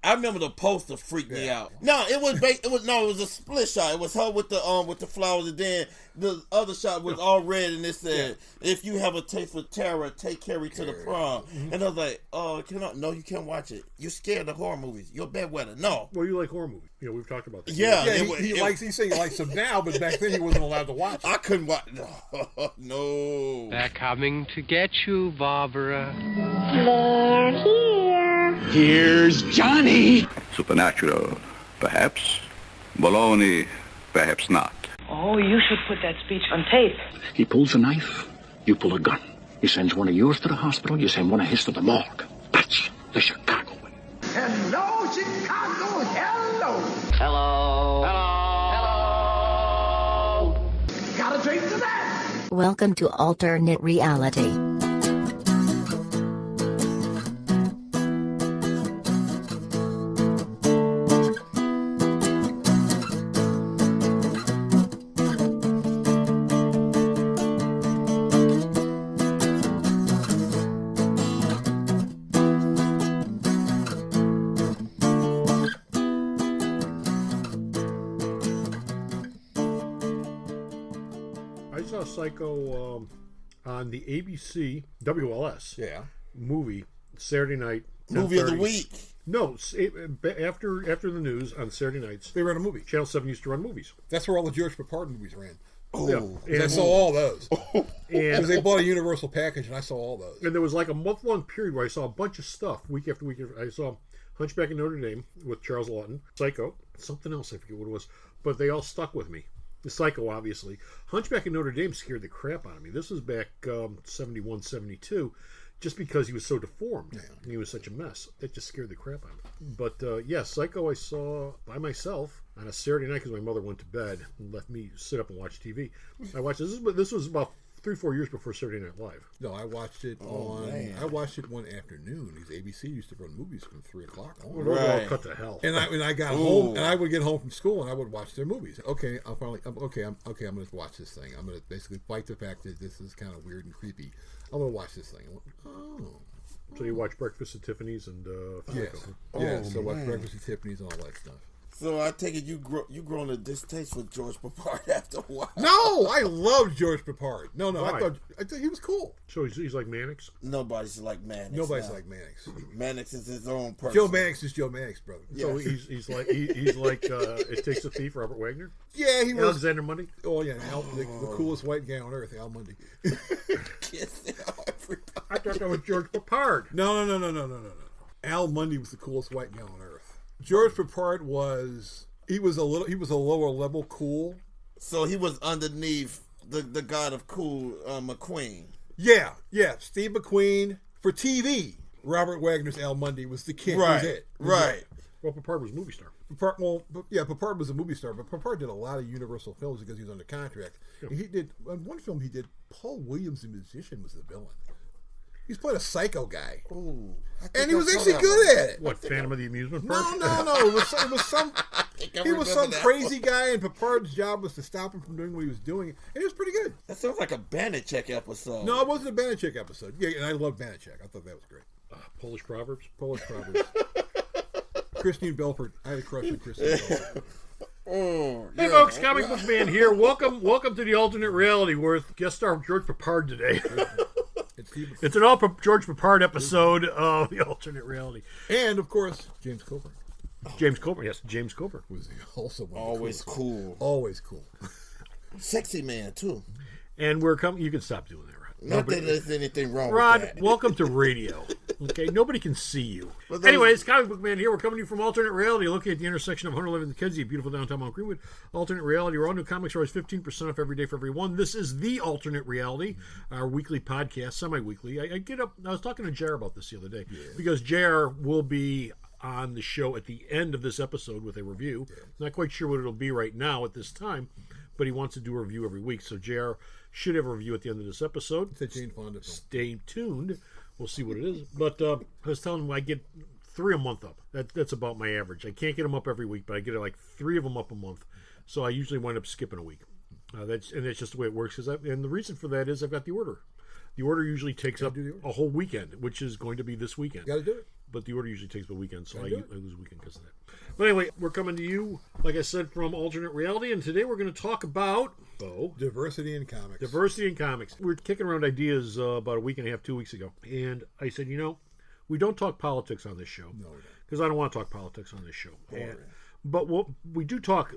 I remember the poster freaked me out. No, it was a split shot. It was her with the flowers, and then the other shot was all red, and it said, "If you have a taste for terror, take Carrie to the prom." Mm-hmm. And I was like, no, you can't watch it. You're scared of horror movies. You're bedwetter. No. Well, you like horror movies. You know, we've talked about that. Yeah, he likes them now, but back then he wasn't allowed to watch them. I couldn't watch. No. They're coming to get you, Barbara. They're here. Here's Johnny. Supernatural, perhaps. Baloney, perhaps not. Oh, you should put that speech on tape. He pulls a knife, you pull a gun. He sends one of yours to the hospital, you send one of his to the morgue. That's the Chicago way. Hello, Chicago, hello. Hello. Hello. Hello. Got a drink to that? Welcome to Alternate Reality. Psycho on the ABC WLS movie Saturday night movie of the week. No, after the news on Saturday nights they ran a movie. Channel 7 used to run movies. That's where all the George Papard movies ran. Oh, yeah. I saw all those. Because they bought a Universal package, and I saw all those. And there was like a month-long period where I saw a bunch of stuff week after week. I saw Hunchback of Notre Dame with Charles Lawton, Psycho, something else, I forget what it was, but they all stuck with me. The Psycho, obviously. Hunchback of Notre Dame scared the crap out of me. This was back 71, 72, just because he was so deformed. Yeah. And he was such a mess. That just scared the crap out of me. But, Psycho I saw by myself on a Saturday night because my mother went to bed and left me sit up and watch TV. I watched this. This was about 3-4 years before Saturday Night Live. No, I watched it I watched it one afternoon. Because ABC used to run movies from 3 o'clock on. Well, those all cut to hell. And I got home, and I would get home from school, and I would watch their movies. I'm going to watch this thing. I'm going to basically fight the fact that this is kind of weird and creepy. I'm going to watch this thing. So you watch Breakfast at Tiffany's and Yes. So watch Breakfast at Tiffany's and all that stuff. So I take it you grown a distaste for George Papard after a while. No, I loved George Papard. No, Why? I thought he was cool. So he's like Mannix? Nobody's like Mannix. Nobody's like Mannix. Mannix is his own person. Joe Mannix is Joe Mannix, brother. So he's like It Takes a Thief, Robert Wagner? Yeah, he was. Alexander Mundy? Oh, yeah, the coolest white guy on earth, Al Mundy. I thought that was George Papard. No. Al Mundy was the coolest white guy on earth. George Papard was a lower level cool. So he was underneath the god of cool, McQueen. Yeah. Steve McQueen for TV. Robert Wagner's Al Mundy was the king. Right. Was it. Right. Well, Papard was a movie star. Papard was a movie star, but Papard did a lot of Universal films because he was under contract. Yeah. He did one film. He did. Paul Williams, the musician, was the villain. He's playing a psycho guy. Ooh, and he was actually good at it. What, Phantom of the Amusement Park? No. It was some. He was some crazy guy, and Papard's job was to stop him from doing what he was doing, and it was pretty good. That sounds like a Banachek episode. No, it wasn't a Banachek episode. Yeah, and I love Banachek. I thought that was great. Polish Proverbs. Christine Belfort. I had a crush on Christine Belfort. Hey folks, Comic Book Man here. Welcome to the Alternate Reality with guest star George Papard today. It's an all George Papard episode of the Alternate Reality, and of course James Coburn. James Coburn Was also always cool. Always cool. Sexy man too. And we're coming. You can stop doing that, Rod. Not that there's anything wrong Rod, with that. Welcome to radio. Okay, nobody can see you. Anyways, Comic Book Man here. We're coming to you from Alternate Reality, located at the intersection of 111th and Kedzie, beautiful downtown Mount Greenwood. Alternate Reality, where all new comics are always 15% off every day for everyone. This is the Alternate Reality, our weekly podcast, semi-weekly. I get up. I was talking to JR about this the other day because JR will be on the show at the end of this episode with a review. Not quite sure what it'll be right now at this time, but he wants to do a review every week. So JR should have a review at the end of this episode. It's a Jane Fonda film. Stay tuned. We'll see what it is. But I was telling him I get 3 a month up. That's about my average. I can't get them up every week, but I get like 3 of them up a month. So I usually wind up skipping a week. That's just the way it works. And the reason for that is I've got the order. The order usually takes up a whole weekend, which is going to be this weekend. Got to do it. but the order usually takes the weekend, so I lose a weekend because of that. But anyway, we're coming to you, like I said, from Alternate Reality, and today we're going to talk about, diversity in comics. Diversity in comics. We were kicking around ideas about a week and a half, 2 weeks ago, and I said, we don't talk politics on this show. No, we don't. Because I don't want to talk politics on this show. But what we do talk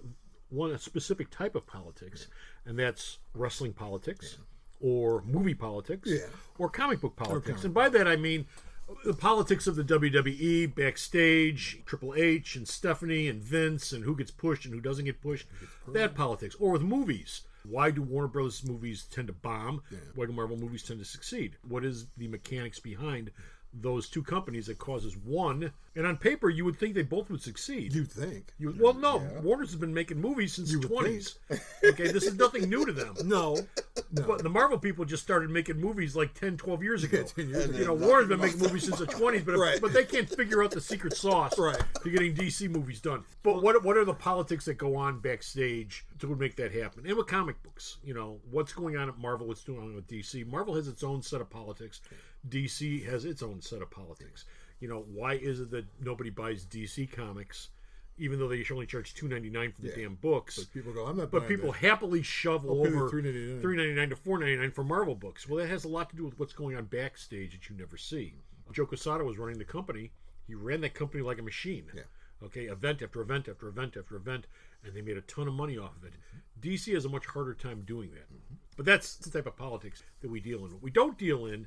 a specific type of politics, and that's wrestling politics, or movie politics, or comic book politics. And by that I mean the politics of the WWE, backstage, Triple H and Stephanie and Vince, and who gets pushed and who doesn't get pushed. That politics. Or with movies. Why do Warner Brothers movies tend to bomb? Why do Marvel movies tend to succeed? What is the mechanics behind those two companies that causes one? And on paper, you would think they both would succeed. You'd think. Warner's has been making movies since the 20s. Okay, this is nothing new to them. No. But the Marvel people just started making movies like 10, 12 years ago. 10 years ago. Warner's been making movies since the 20s, but they can't figure out the secret sauce to getting DC movies done. But what are the politics that go on backstage to make that happen? And with comic books, what's going on at Marvel, what's going on with DC? Marvel has its own set of politics. DC has its own set of politics. Why is it that nobody buys DC comics, even though they only charge $2.99 for the damn books? But people go, I'm not. But people happily shovel over $3.99 to $4.99 for Marvel books. Well, that has a lot to do with what's going on backstage that you never see. Joe Quesada was running the company. He ran that company like a machine. Okay, event after event after event after event, and they made a ton of money off of it. DC has a much harder time doing that. But that's the type of politics that we deal in. What we don't deal in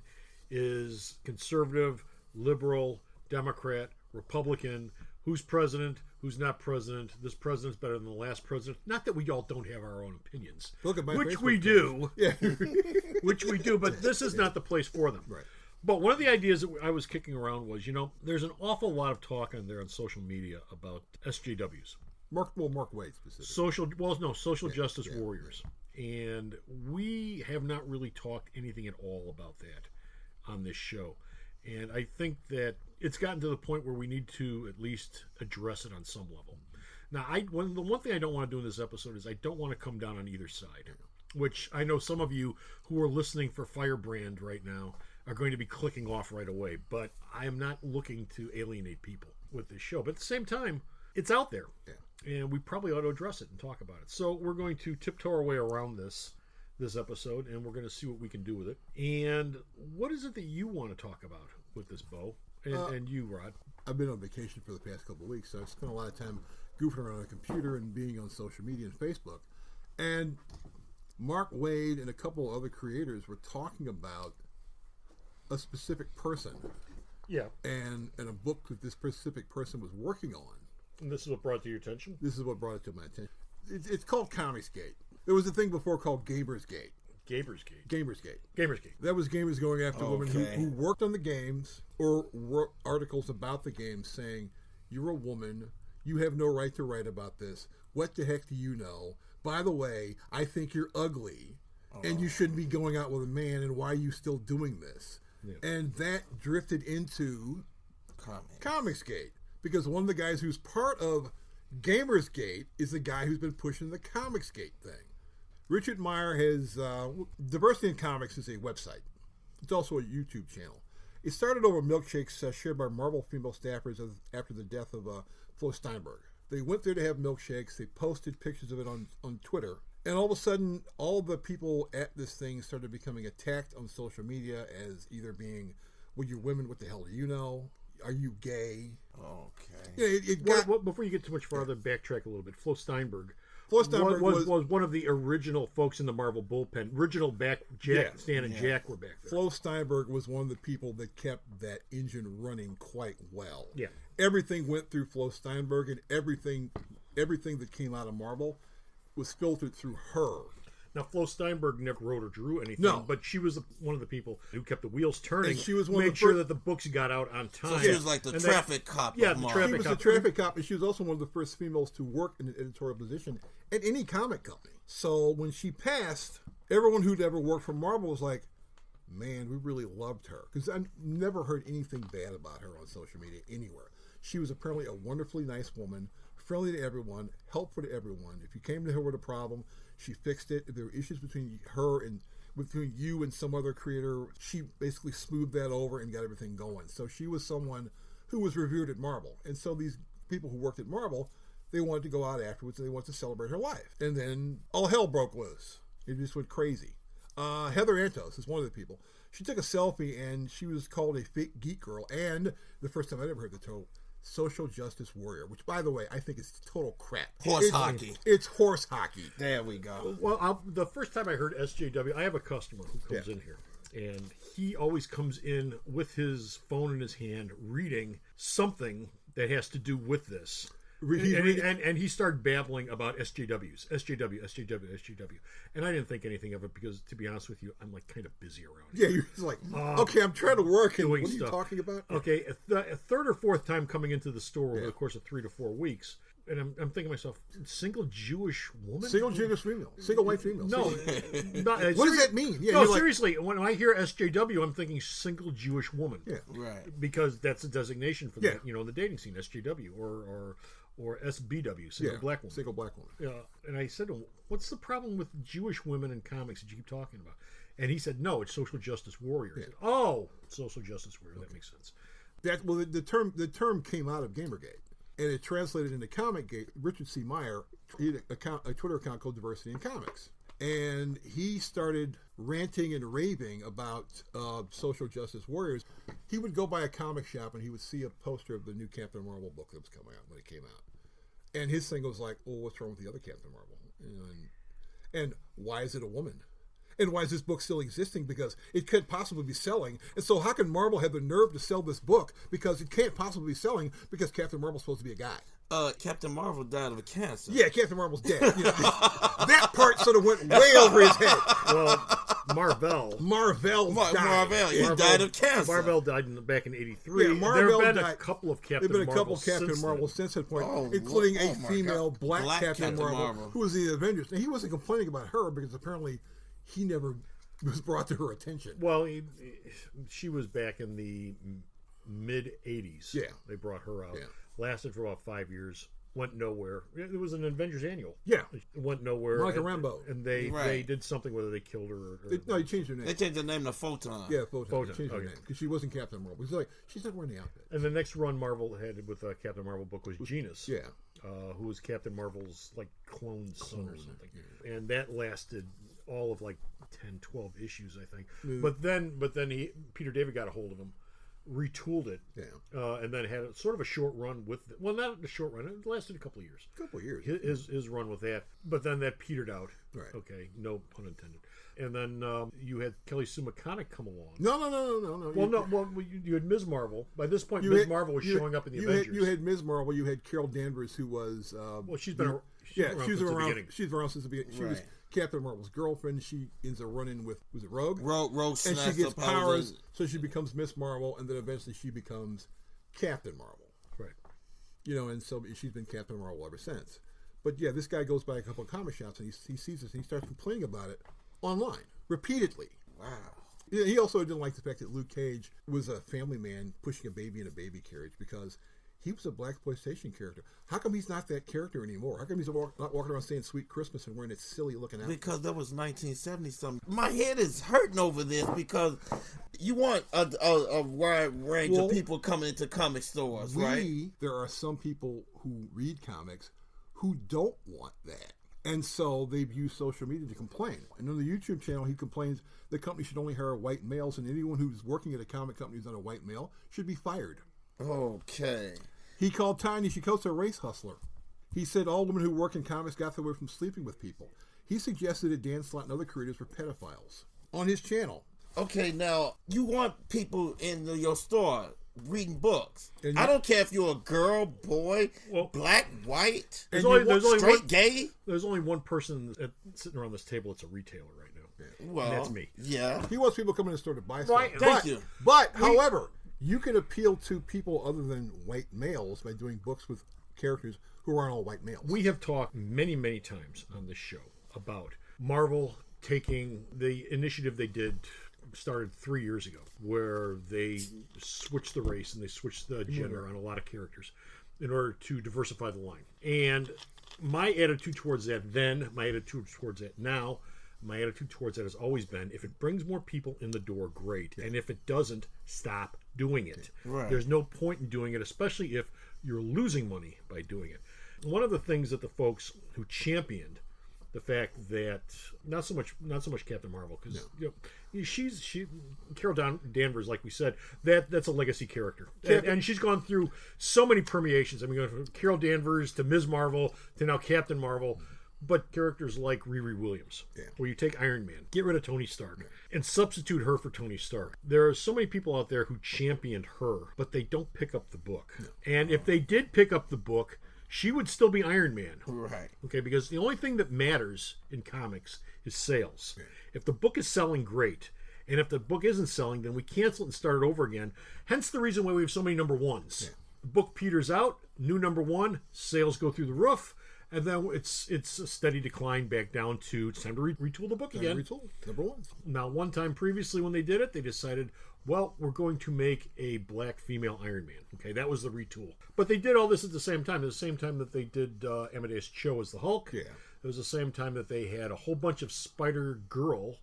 is conservative, liberal, Democrat, Republican, who's president, who's not president, this president's better than the last president. Not that we all don't have our own opinions, Look at my which Facebook we page. do, which we do, but this is not the place for them. Right. But one of the ideas that I was kicking around was, there's an awful lot of talk on there on social media about SJWs. Mark Waid specifically. Social justice warriors. And we have not really talked anything at all about that on this show. And I think that it's gotten to the point where we need to at least address it on some level. Now, the one thing I don't want to do in this episode is I don't want to come down on either side, which I know some of you who are listening for Firebrand right now are going to be clicking off right away, but I am not looking to alienate people with this show. But at the same time, it's out there, and we probably ought to address it and talk about it. So we're going to tiptoe our way around this episode, and we're going to see what we can do with it. And what is it that you want to talk about with this, Bo? And you, Rod? I've been on vacation for the past couple of weeks, so I've spent a lot of time goofing around on a computer and being on social media and Facebook. And Mark Waid and a couple other creators were talking about a specific person. Yeah. And a book that this specific person was working on. And this is what brought it to your attention? This is what brought it to my attention. It's called Comicsgate. There was a thing before called Gamersgate. That was gamers going after women who worked on the games or wrote articles about the games saying, you're a woman, you have no right to write about this. What the heck do you know? By the way, I think you're ugly, and you shouldn't be going out with a man, and why are you still doing this? Yeah. And that drifted into Comicsgate, because one of the guys who's part of Gamersgate is the guy who's been pushing the Comicsgate thing. Richard Meyer has Diversity in Comics is a website. It's also a YouTube channel. It started over milkshakes shared by Marvel female staffers after the death of Flo Steinberg. They went there to have milkshakes. They posted pictures of it on Twitter. And all of a sudden, all the people at this thing started becoming attacked on social media as either being, well, you're women, what the hell do you know? Are you gay? Okay. Yeah, before you get too much farther, backtrack a little bit. Flo Steinberg was one of the original folks in the Marvel bullpen. Original Stan and Jack were back there. Flo Steinberg was one of the people that kept that engine running quite well. Yeah. Everything went through Flo Steinberg, and everything that came out of Marvel was filtered through her. Now, Flo Steinberg never wrote or drew anything, but she was one of the people who kept the wheels turning. And she was made sure that the books got out on time. So she was like the traffic cop. Yeah, the traffic cop. She was the traffic cop, and she was also one of the first females to work in an editorial position at any comic company. So when she passed, everyone who'd ever worked for Marvel was like, man, we really loved her. Because I never heard anything bad about her on social media anywhere. She was apparently a wonderfully nice woman, friendly to everyone, helpful to everyone. If you came to her with a problem, she fixed it. If there were issues between her and between you and some other creator, she basically smoothed that over and got everything going. So she was someone who was revered at Marvel. And so these people who worked at Marvel, they wanted to go out afterwards and they wanted to celebrate her life. And then all hell broke loose. It just went crazy. Heather Antos is one of the people. She took a selfie and she was called a fake geek girl. And the first time I'd ever heard the term social justice warrior, which, by the way, I think is total crap. Hockey. It's horse hockey. There we go. Well, the first time I heard SJW, I have a customer who comes in here. And he always comes in with his phone in his hand reading something that has to do with this. And he started babbling about SJWs. SJW. And I didn't think anything of it because, to be honest with you, I'm like kind of busy around here. Yeah, you're just like, okay, I'm trying to work. And what are you talking about? Okay, a third or fourth time coming into the store over the course of 3 to 4 weeks. And I'm thinking to myself, single Jewish woman? Single Jewish female. Single white female. No. What does that mean? Yeah, no, seriously. When I hear SJW, I'm thinking single Jewish woman. Yeah. Right. Because that's a designation for that, in the dating scene, SJW or SBW, single black woman. Single black woman. And I said to him, what's the problem with Jewish women in comics that you keep talking about? And he said, no, it's social justice warrior. I said, social justice warrior. That makes sense. The term came out of Gamergate. And it translated into ComicGate. Richard C. Meyer, he had a Twitter account called Diversity in Comics. And he started ranting and raving about social justice warriors. He would go by a comic shop and he would see a poster of the new Captain Marvel book that was coming out when it came out. And his thing was like, well, what's wrong with the other Captain Marvel? And why is it a woman? And why is this book still existing? Because it could possibly be selling. And so how can Marvel have the nerve to sell this book? Because it can't possibly be selling because Captain Marvel's supposed to be a guy. Captain Marvel died of a cancer. Yeah, Captain Marvel's dead. That part sort of went way over his head. Well, Marvel died. He died of cancer. Marvel died back in '83. Yeah, Marvel there have been died. a couple of Captain There have been a couple Marvels Captain Marvels since that point, including a female black Captain Marvel who was the Avengers. And he wasn't complaining about her because apparently he never was brought to her attention. Well, she was back in the mid '80s. Yeah, they brought her out. Yeah. Lasted for about 5 years. Went nowhere. It was an Avengers annual. Yeah, it went nowhere. Monica Rambeau. And they did something whether they killed her. No, they changed her name. They changed her name to Photon. Yeah, Photon. They changed her name because she wasn't Captain Marvel. She's not wearing the outfit. And the next run Marvel had with Captain Marvel book was Genus. Yeah. Who was Captain Marvel's clone son or something. Yeah. And that lasted all of 10, 12 issues, I think. Mm. But then Peter David got a hold of him, retooled it, and then had sort of a short run with it. Well, not a short run. It lasted a couple of years. His run with that. But then that petered out. Right. Okay, no pun intended. And then you had Kelly Sue McConaughey come along. No. Well, you had Ms. Marvel. By this point, Ms. Marvel was showing up in the Avengers. You had Ms. Marvel. You had Carol Danvers, who was... she's been around She's been around since the beginning. She was Captain Marvel's girlfriend. She ends up running with, was it Rogue? Rogue and she gets powers, so she becomes Miss Marvel, and then eventually she becomes Captain Marvel. Right. And so she's been Captain Marvel ever since. But yeah, this guy goes by a couple of comic shops, and he sees this, and he starts complaining about it online, repeatedly. Wow. Yeah, he also didn't like the fact that Luke Cage was a family man pushing a baby in a baby carriage because he was a blaxploitation character. How come he's not that character anymore? How come he's not walking around saying "Sweet Christmas" and wearing that silly looking outfit? Because that was 1970 something. My head is hurting over this because you want a wide range of people coming into comic stores, right? There are some people who read comics who don't want that. And so they've used social media to complain. And on the YouTube channel, he complains the company should only hire white males, and anyone who's working at a comic company who's not a white male should be fired. Okay. He called Tanya Nishikosa a race hustler. He said all women who work in comics got their way from sleeping with people. He suggested that Dan Slott and other creators were pedophiles on his channel. Okay, now, you want people in your store reading books. I don't care if you're a girl, boy, black, white, straight, gay. There's only one person sitting around this table that's a retailer right now. Yeah. Well, and that's me. Yeah. He wants people coming in the store to buy stuff. Right, thank you. But, however, you can appeal to people other than white males by doing books with characters who aren't all white males. We have talked many, many times on this show about Marvel taking the initiative they did started 3 years ago, where they switched the race and they switched the gender on a lot of characters in order to diversify the line. And my attitude towards that then, my attitude towards that now, My attitude towards that has always been, if it brings more people in the door, great. And if it doesn't, stop doing it. Right. There's no point in doing it, especially if you're losing money by doing it. One of the things that the folks who championed the fact that not so much Captain Marvel, because she Carol Danvers, like we said, that's a legacy character, and she's gone through so many permeations. I mean, going from Carol Danvers to Ms. Marvel to now Captain Marvel. But characters like Riri Williams, where you take Iron Man, get rid of Tony Stark, and substitute her for Tony Stark. There are so many people out there who championed her, but they don't pick up the book. No. And if they did pick up the book, she would still be Iron Man. Right. Okay, because the only thing that matters in comics is sales. Yeah. If the book is selling, great. And if the book isn't selling, then we cancel it and start it over again. Hence the reason why we have so many number ones. Yeah. The book peters out, new number one, sales go through the roof. And then it's a steady decline back down to it's time to retool the book again. Retool, number one. Now, one time previously when they did it, they decided, well, we're going to make a black female Iron Man. Okay, that was the retool. But they did all this at the same time. At the same time that they did Amadeus Cho as the Hulk. Yeah. It was the same time that they had a whole bunch of Spider-Girl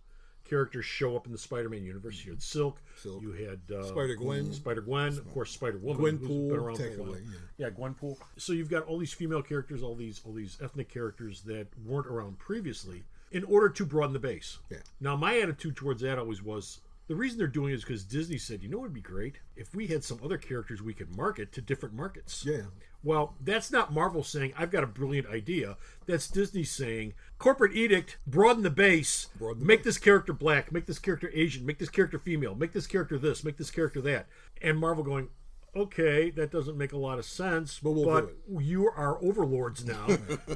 characters show up in the Spider-Man universe. You had Silk. You had Spider-Gwen, of course, Spider-Woman, who's been around for a while. Yeah, Gwenpool. So you've got all these female characters, all these ethnic characters that weren't around previously, in order to broaden the base. Yeah. Now, my attitude towards that always was, the reason they're doing it is because Disney said, you know what would be great? If we had some other characters we could market to different markets. Yeah. Well, that's not Marvel saying, I've got a brilliant idea. That's Disney saying, corporate edict, broaden the base, make this character black, make this character Asian, make this character female, make this character this, make this character that. And Marvel going, okay, that doesn't make a lot of sense, but you are overlords now.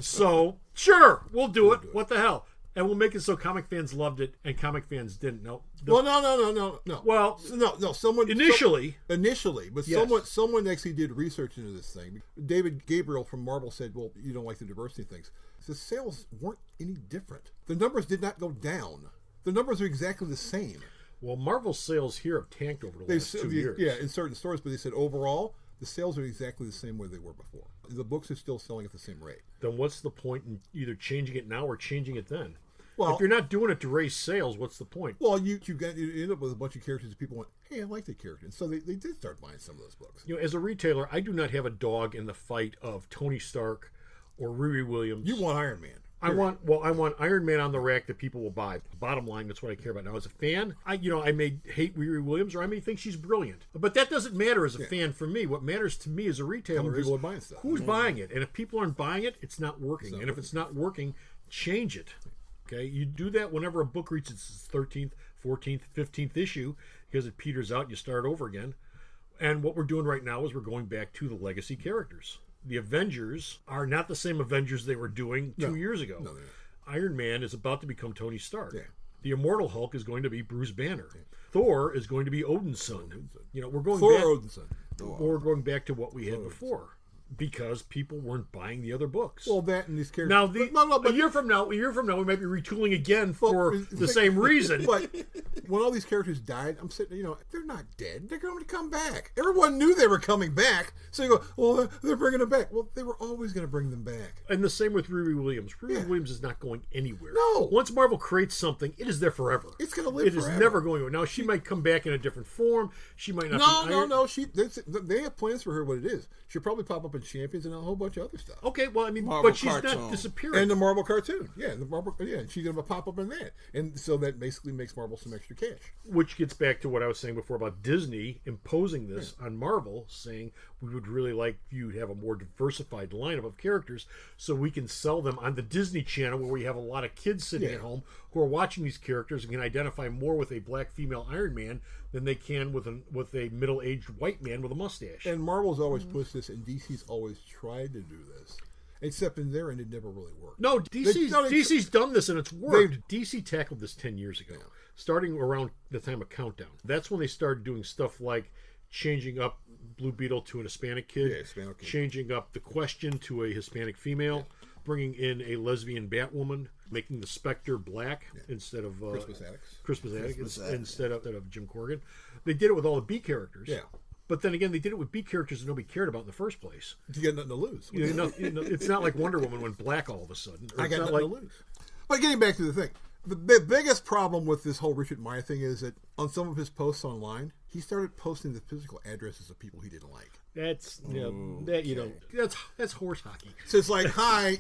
So, sure, we'll do it. What the hell? And we'll make it so comic fans loved it and comic fans didn't. No. No. Well, no. Someone initially, but yes. someone actually did research into this thing. David Gabriel from Marvel said, "Well, you don't like the diversity things." The sales weren't any different. The numbers did not go down. The numbers are exactly the same. Well, Marvel's sales here have tanked over the last 2 years. Yeah, in certain stores, but they said overall, the sales are exactly the same way they were before. The books are still selling at the same rate. Then what's the point in either changing it now or changing it then? Well, if you're not doing it to raise sales, what's the point? Well, you end up with a bunch of characters that people went, hey, I like that character. And so they did start buying some of those books. You know, as a retailer, I do not have a dog in the fight of Tony Stark or Riri Williams. You want Iron Man. I want Iron Man on the rack that people will buy. Bottom line, that's what I care about. Now, as a fan, I may hate Riri Williams or I may think she's brilliant. But that doesn't matter as a fan for me. What matters to me as a retailer is who's buying it. And if people aren't buying it, it's not working. And if it's not working, change it. Okay, you do that whenever a book reaches its 13th, 14th, 15th issue, because it peters out, you start over again. And what we're doing right now is we're going back to the legacy characters. The Avengers are not the same Avengers they were doing 2 years ago. No. Iron Man is about to become Tony Stark. Yeah. The Immortal Hulk is going to be Bruce Banner. Yeah. Thor is going to be Odin's son. You know, we're going back to what we had before. Because people weren't buying the other books. Well, that and these characters. Now, a year from now, we might be retooling again for the same reason. But when all these characters died, I'm sitting, they're not dead. They're going to come back. Everyone knew they were coming back. So you go, well, they're bringing them back. Well, they were always going to bring them back. And the same with Riri Williams. Riri Williams is not going anywhere. No. Once Marvel creates something, it is there forever. It's going to live forever. It is never going away. Now, she might come back in a different form. She might not. No. They have plans for her. What it is, she'll probably pop up in Champions and a whole bunch of other stuff. Okay, well, I mean, but she's not disappearing. And the Marvel cartoon, and she's gonna pop up in that, and so that basically makes Marvel some extra cash. Which gets back to what I was saying before about Disney imposing this on Marvel, saying we would really like you to have a more diversified lineup of characters, so we can sell them on the Disney Channel, where we have a lot of kids sitting at home who are watching these characters and can identify more with a black female Iron Man than they can with a middle-aged white man with a mustache. And Marvel's always pushed this, and DC's always tried to do this. Except in their end, it never really worked. No, DC's done this, and it's worked. DC tackled this 10 years ago, starting around the time of Countdown. That's when they started doing stuff like changing up Blue Beetle to an Hispanic kid, changing up the Question to a Hispanic female, bringing in a lesbian Batwoman, making the Spectre black instead of Christmas Attic instead of Jim Corrigan. They did it with all the B characters. Yeah. But then again, they did it with B characters that nobody cared about in the first place. You got nothing to lose. It's not like Wonder Woman went black all of a sudden. I got nothing to lose. But getting back to the thing, The biggest problem with this whole Richard Meyer thing is that on some of his posts online, he started posting the physical addresses of people he didn't like. That's that's horse hockey. So it's like, hi,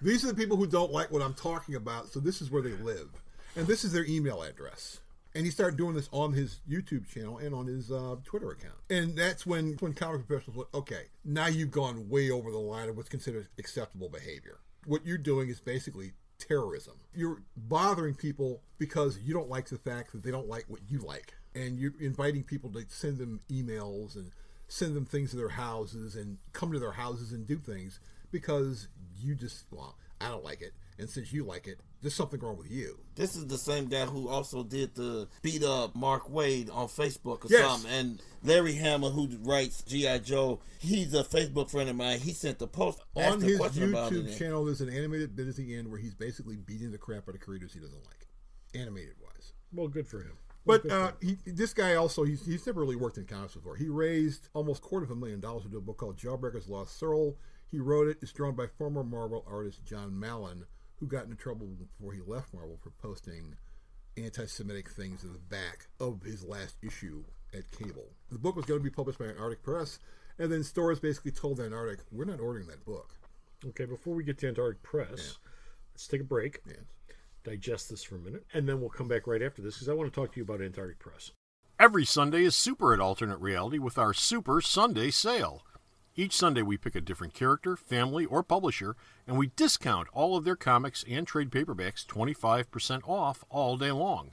these are the people who don't like what I'm talking about, so this is where they live. And this is their email address. And he started doing this on his YouTube channel and on his Twitter account. And that's when comic professionals went, okay, now you've gone way over the line of what's considered acceptable behavior. What you're doing is basically terrorism. You're bothering people because you don't like the fact that they don't like what you like. And you're inviting people to send them emails and send them things to their houses and come to their houses and do things because you just, well, I don't like it. And since you like it, there's something wrong with you. This is the same guy who also did the beat up Mark Waid on Facebook or something. And Larry Hama, who writes G.I. Joe, he's a Facebook friend of mine. He sent the post on his YouTube channel. There's an animated bit at the end where he's basically beating the crap out of creators he doesn't like, animated wise. Well, good for him. But this guy also, he's never really worked in comics before. He raised almost $250,000 to do a book called Jawbreaker's Lost Soul. He wrote it. It's drawn by former Marvel artist John Mallon, who got into trouble before he left Marvel for posting anti-Semitic things in the back of his last issue at Cable. The book was going to be published by Antarctic Press, and then stores basically told Antarctic, we're not ordering that book. Okay, before we get to Antarctic Press, let's take a break, digest this for a minute, and then we'll come back right after this, because I want to talk to you about Antarctic Press. Every Sunday is super at Alternate Reality with our Super Sunday Sale. Each Sunday we pick a different character, family, or publisher, and we discount all of their comics and trade paperbacks 25% off all day long.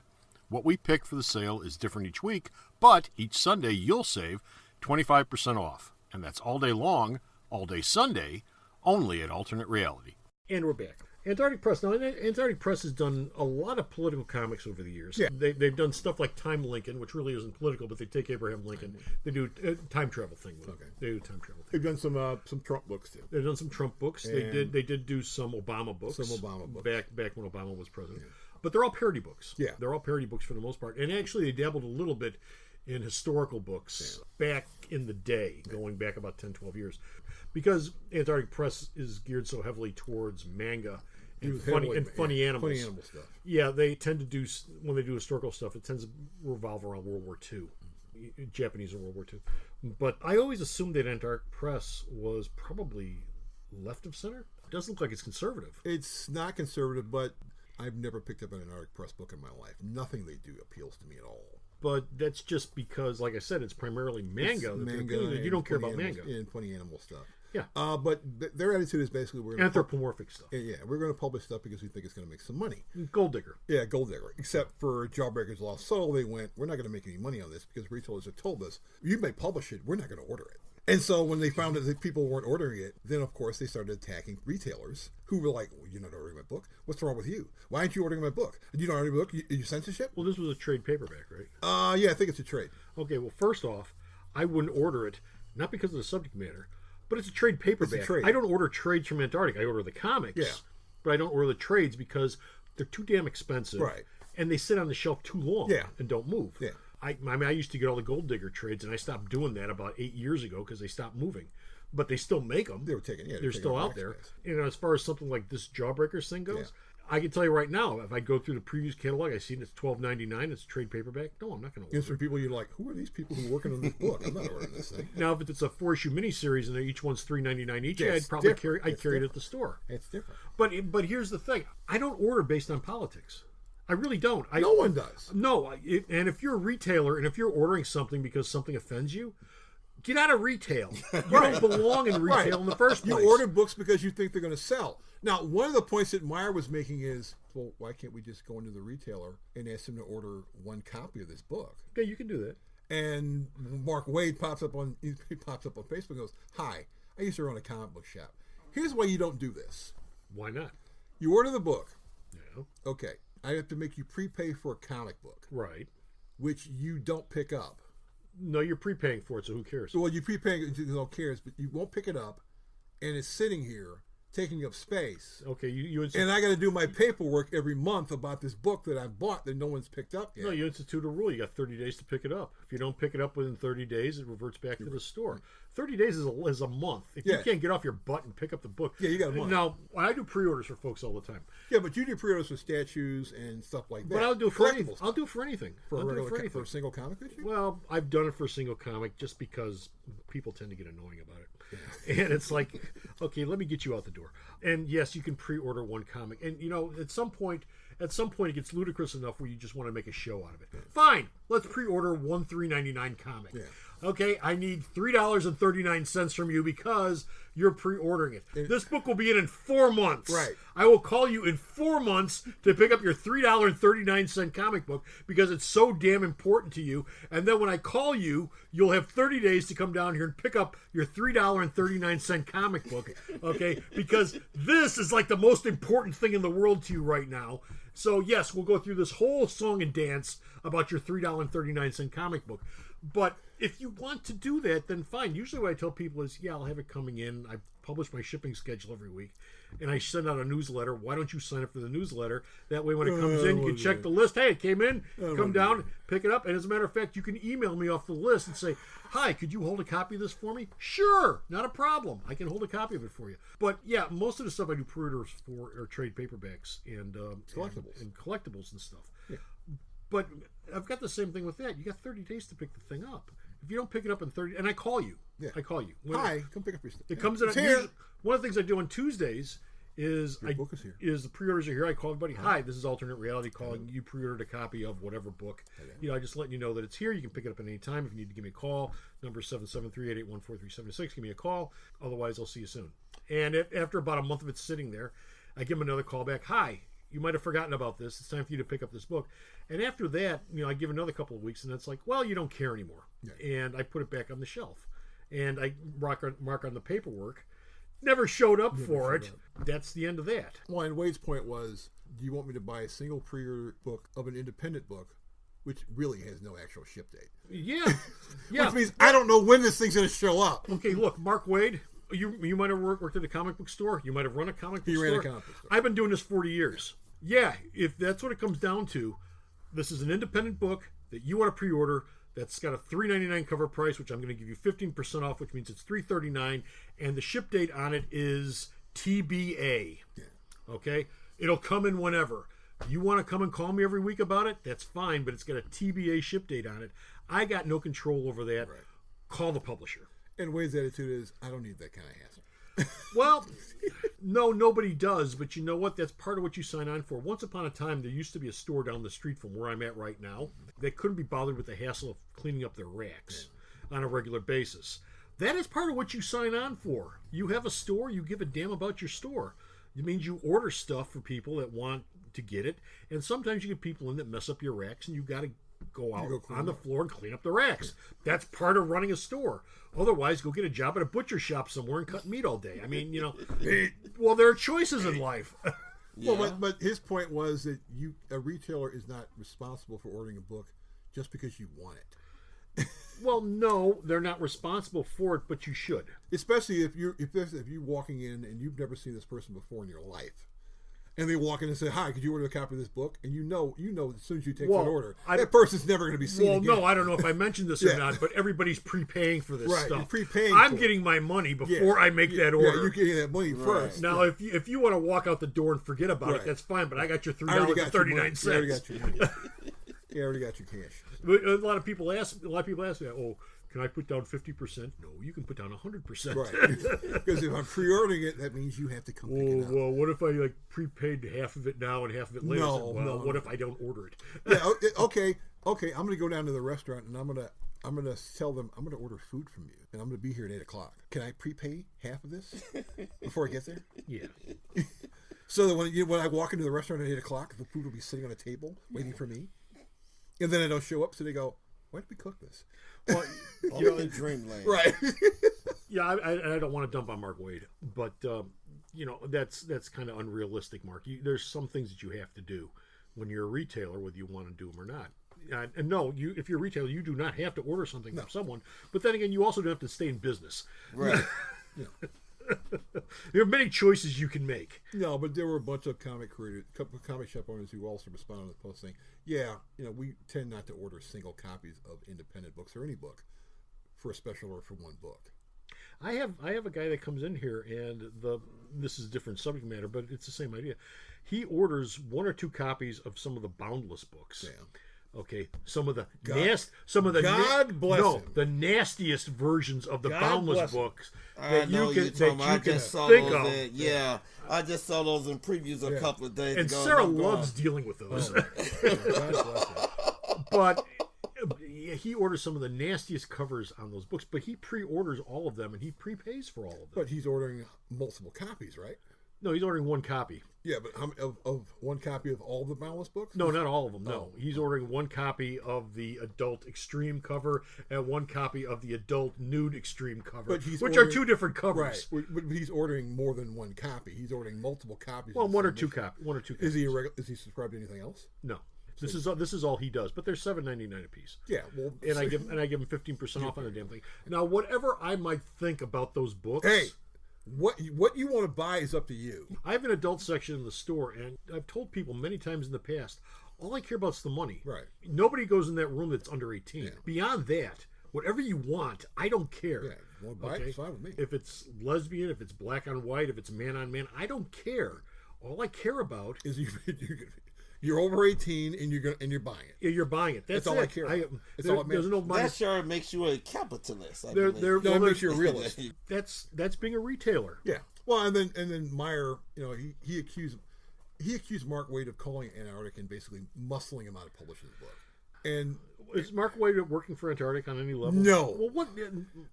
What we pick for the sale is different each week, but each Sunday you'll save 25% off. And that's all day long, all day Sunday, only at Alternate Reality. And we're back. Antarctic Press. Now, Antarctic Press has done a lot of political comics over the years. Yeah. They've done stuff like Time Lincoln, which really isn't political, but they take Abraham Lincoln. They do a time travel thing. They do a time travel thing. They've done some Trump books, too. They've done some Trump books. And They did do some Obama books. Back when Obama was president. Yeah. But they're all parody books. Yeah. They're all parody books for the most part. And actually, they dabbled a little bit in historical books back in the day, going back about 10, 12 years. Because Antarctic Press is geared so heavily towards manga and funny animals. Funny animal stuff. Yeah, they tend to do, when they do historical stuff, it tends to revolve around World War II. Japanese and World War II. But I always assumed that Antarctic Press was probably left of center. It doesn't look like it's conservative. It's not conservative, but I've never picked up an Antarctic Press book in my life. Nothing they do appeals to me at all. But that's just because, like I said, it's primarily manga. You don't care about manga. And funny animal stuff. Yeah. But their attitude is basically we're going anthropomorphic stuff. Yeah, we're going to publish stuff because we think it's going to make some money. Gold digger. Yeah, gold digger. Except for Jawbreaker's Lost Soul, they went, we're not going to make any money on this because retailers have told us, you may publish it, we're not going to order it. And so when they found out that people weren't ordering it, then of course they started attacking retailers who were like, well, you're not ordering my book? What's wrong with you? Why aren't you ordering my book? You don't order my book? You censorship? Well, this was a trade paperback, right? Yeah, I think it's a trade. Okay, well, first off, I wouldn't order it, not because of the subject matter, but it's a trade paperback. It's a trade. I don't order trades from Antarctic. I order the comics, but I don't order the trades because they're too damn expensive. Right. And they sit on the shelf too long and don't move. Yeah. I mean, I used to get all the gold digger trades, and I stopped doing that about 8 years ago because they stopped moving. But they still make them. They were taking, they're still out there. You know, as far as something like this Jawbreakers thing goes, I can tell you right now, if I go through the previous catalog, I see it's $12.99. It's a trade paperback. No, I'm not going to order it. And for people, you're like, who are these people who are working on this book? I'm not ordering this thing. Now, if it's a 4-issue miniseries and each one's $3.99 each, I'd probably carry it at the store. It's different. But here's the thing: I don't order based on politics. I really don't. No one does. No, and if you're a retailer and if you're ordering something because something offends you, get out of retail. You don't belong in retail in the first place. You order books because you think they're going to sell. Now, one of the points that Meyer was making is, well, why can't we just go into the retailer and ask them to order one copy of this book? Okay, you can do that. And Mark Waid pops up on Facebook and goes, hi, I used to run a comic book shop. Here's why you don't do this. Why not? You order the book. Yeah. Okay. I have to make you prepay for a comic book. Right. Which you don't pick up. No, you're prepaying for it, so who cares? Well, you prepay it, no one cares, but you won't pick it up, and it's sitting here taking up space. Okay, and I got to do my paperwork every month about this book that I bought that no one's picked up yet. No, you institute a rule. You got 30 days to pick it up. If you don't pick it up within 30 days, it reverts back to the store. 30 days is a month. If you can't get off your butt and pick up the book. Yeah, you got a month. Now, I do pre-orders for folks all the time. Yeah, but you do pre-orders for statues and stuff like that. But I'll do it for anything. I'll do it for anything. For a single comic issue? Well, I've done it for a single comic just because people tend to get annoying about it. Yeah. And it's like, okay, let me get you out the door. And yes, you can pre-order one comic. And, at some point it gets ludicrous enough where you just want to make a show out of it. Yeah. Fine, let's pre-order one $3.99 comic. Yeah. Okay, I need $3.39 from you because you're pre-ordering it. This book will be in 4 months. Right. I will call you in 4 months to pick up your $3.39 comic book because it's so damn important to you. And then when I call you, you'll have 30 days to come down here and pick up your $3.39 comic book. Okay, because this is like the most important thing in the world to you right now. So yes, we'll go through this whole song and dance about your $3.39 comic book. But if you want to do that, then fine. Usually what I tell people is, I'll have it coming in. I publish my shipping schedule every week, and I send out a newsletter. Why don't you sign up for the newsletter? That way when it comes in, you can check the list. Hey, it came in. Come down, pick it up. And as a matter of fact, you can email me off the list and say, hi, could you hold a copy of this for me? Sure, not a problem. I can hold a copy of it for you. But yeah, most of the stuff I do pre-orders for are trade paperbacks and collectibles and collectibles and stuff. Yeah. But I've got the same thing with that. You got 30 days to pick the thing up. If you don't pick it up in 30, and I call you. Yeah. I call you. Hi, come pick up your stuff. It comes in. One of the things I do on Tuesdays is book is here. The pre-orders are here. I call everybody. Hi, this is Alternate Reality calling. You pre-ordered a copy of whatever book. I just letting you know that it's here. You can pick it up at any time. If you need to give me a call, number 773-881-4376. Give me a call. Otherwise, I'll see you soon. And after about a month of it sitting there, I give them another call back. Hi, you might have forgotten about this. It's time for you to pick up this book. And after that, I give another couple of weeks, and it's like, well, you don't care anymore. Yeah. And I put it back on the shelf. And I mark on the paperwork. Never showed up for it. That's the end of that. Well, and Wade's point was, do you want me to buy a single pre-order book of an independent book, which really has no actual ship date? Yeah. Yeah. Which means I don't know when this thing's going to show up. Okay, look, Mark Wade, you might have worked at a comic book store. You might have run a comic book store. He ran a comic book store. I've been doing this 40 years. Yeah, if that's what it comes down to, this is an independent book that you want to pre-order that's got a $3.99 cover price, which I'm going to give you 15% off, which means it's $3.39, and the ship date on it is TBA. Yeah. Okay? It'll come in whenever. You want to come and call me every week about it? That's fine, but it's got a TBA ship date on it. I got no control over that. Right. Call the publisher. And Wade's attitude is, I don't need that kind of hassle. Well, no, nobody does, but you know what? That's part of what you sign on for. Once upon a time, there used to be a store down the street from where I'm at right now. They couldn't be bothered with the hassle of cleaning up their racks on a regular basis. That is part of what you sign on for. You have a store, you give a damn about your store. It means you order stuff for people that want to get it, and sometimes you get people in that mess up your racks, and you got to go out on the floor and clean up the racks. That's part of running a store. Otherwise, go get a job at a butcher shop somewhere and cut meat all day. I mean, well, there are choices in life. Yeah. Well, but his point was that a retailer is not responsible for ordering a book just because you want it. Well, no, they're not responsible for it, but you should. Especially if you're walking in and you've never seen this person before in your life. And they walk in and say, hi, could you order a copy of this book? And you know as soon as you take that order, that person's never going to be seen again. No, I don't know if I mentioned this or not, but everybody's prepaying for this stuff. You're prepaying I'm getting my money before I make that order. Yeah, you're getting that money first. Now, if you want to walk out the door and forget about it, that's fine, but I got your $3.39. I already got your money. I already got your cash. But a lot of people ask me, oh, can I put down 50%? No, you can put down 100%. Right. Because if I'm pre-ordering it, that means you have to come pick it up. Well, what if I prepaid half of it now and half of it later? No. What if I don't order it? Yeah. Okay. I'm going to go down to the restaurant and I'm going to tell them I'm going to order food from you and I'm going to be here at 8:00. Can I prepay half of this before I get there? Yeah. So that when I walk into the restaurant at 8:00, the food will be sitting on a table waiting for me, and then I don't show up, so they go, why did we cook this? Well, you're in dreamland, right? Yeah, I don't want to dump on Mark Wade, but that's kind of unrealistic, Mark. There's some things that you have to do when you're a retailer, whether you want to do them or not. And no, if you're a retailer, you do not have to order something from someone. But then again, you also don't have to stay in business, right? There are many choices you can make. No, but there were a bunch of comic shop owners who also responded to the post saying, "Yeah, we tend not to order single copies of independent books or any book for a special order for one book." I have a guy that comes in here, and this is a different subject matter, but it's the same idea. He orders 1 or 2 copies of some of the Boundless books. Yeah. Okay, some of the nastiest versions of the Boundless books that you can think of. Yeah, I just saw those in previews a couple of days ago. And Sarah loves dealing with those. But he orders some of the nastiest covers on those books, but he pre-orders all of them and he prepays for all of them. But he's ordering multiple copies, right? No, he's ordering 1 copy. Yeah, but how of 1 copy of all the Boundless books? No, not all of them. No, he's ordering 1 copy of the adult extreme cover and 1 copy of the adult nude extreme cover, which are 2 different covers. Right, but he's ordering more than 1 copy. He's ordering multiple copies. Well, 1 or 2 copies. 1 or 2 copies. Is he subscribed to anything else? No. This is all he does, but they're $7.99 a piece. Yeah, well, and I give him 15% off on the damn thing. Now, whatever I might think about those books, hey, what you want to buy is up to you. I have an adult section in the store, and I've told people many times in the past, all I care about is the money. Right. Nobody goes in that room that's under 18. Yeah. Beyond that, whatever you want, I don't care. Yeah, you want to buy it, it's fine with me. If it's lesbian, if it's black on white, if it's man on man, I don't care. All I care about is you're over 18 and you're buying it. Yeah, you're buying it. That's all I care about. That's all it matters. That sure makes you a capitalist. It makes you a realist. That's being a retailer. Yeah. Well, and then Meyer, he accused Mark Waid of calling Antarctic and basically muscling him out of publishing the book. And is Mark Waid working for Antarctic on any level? No. Well, what?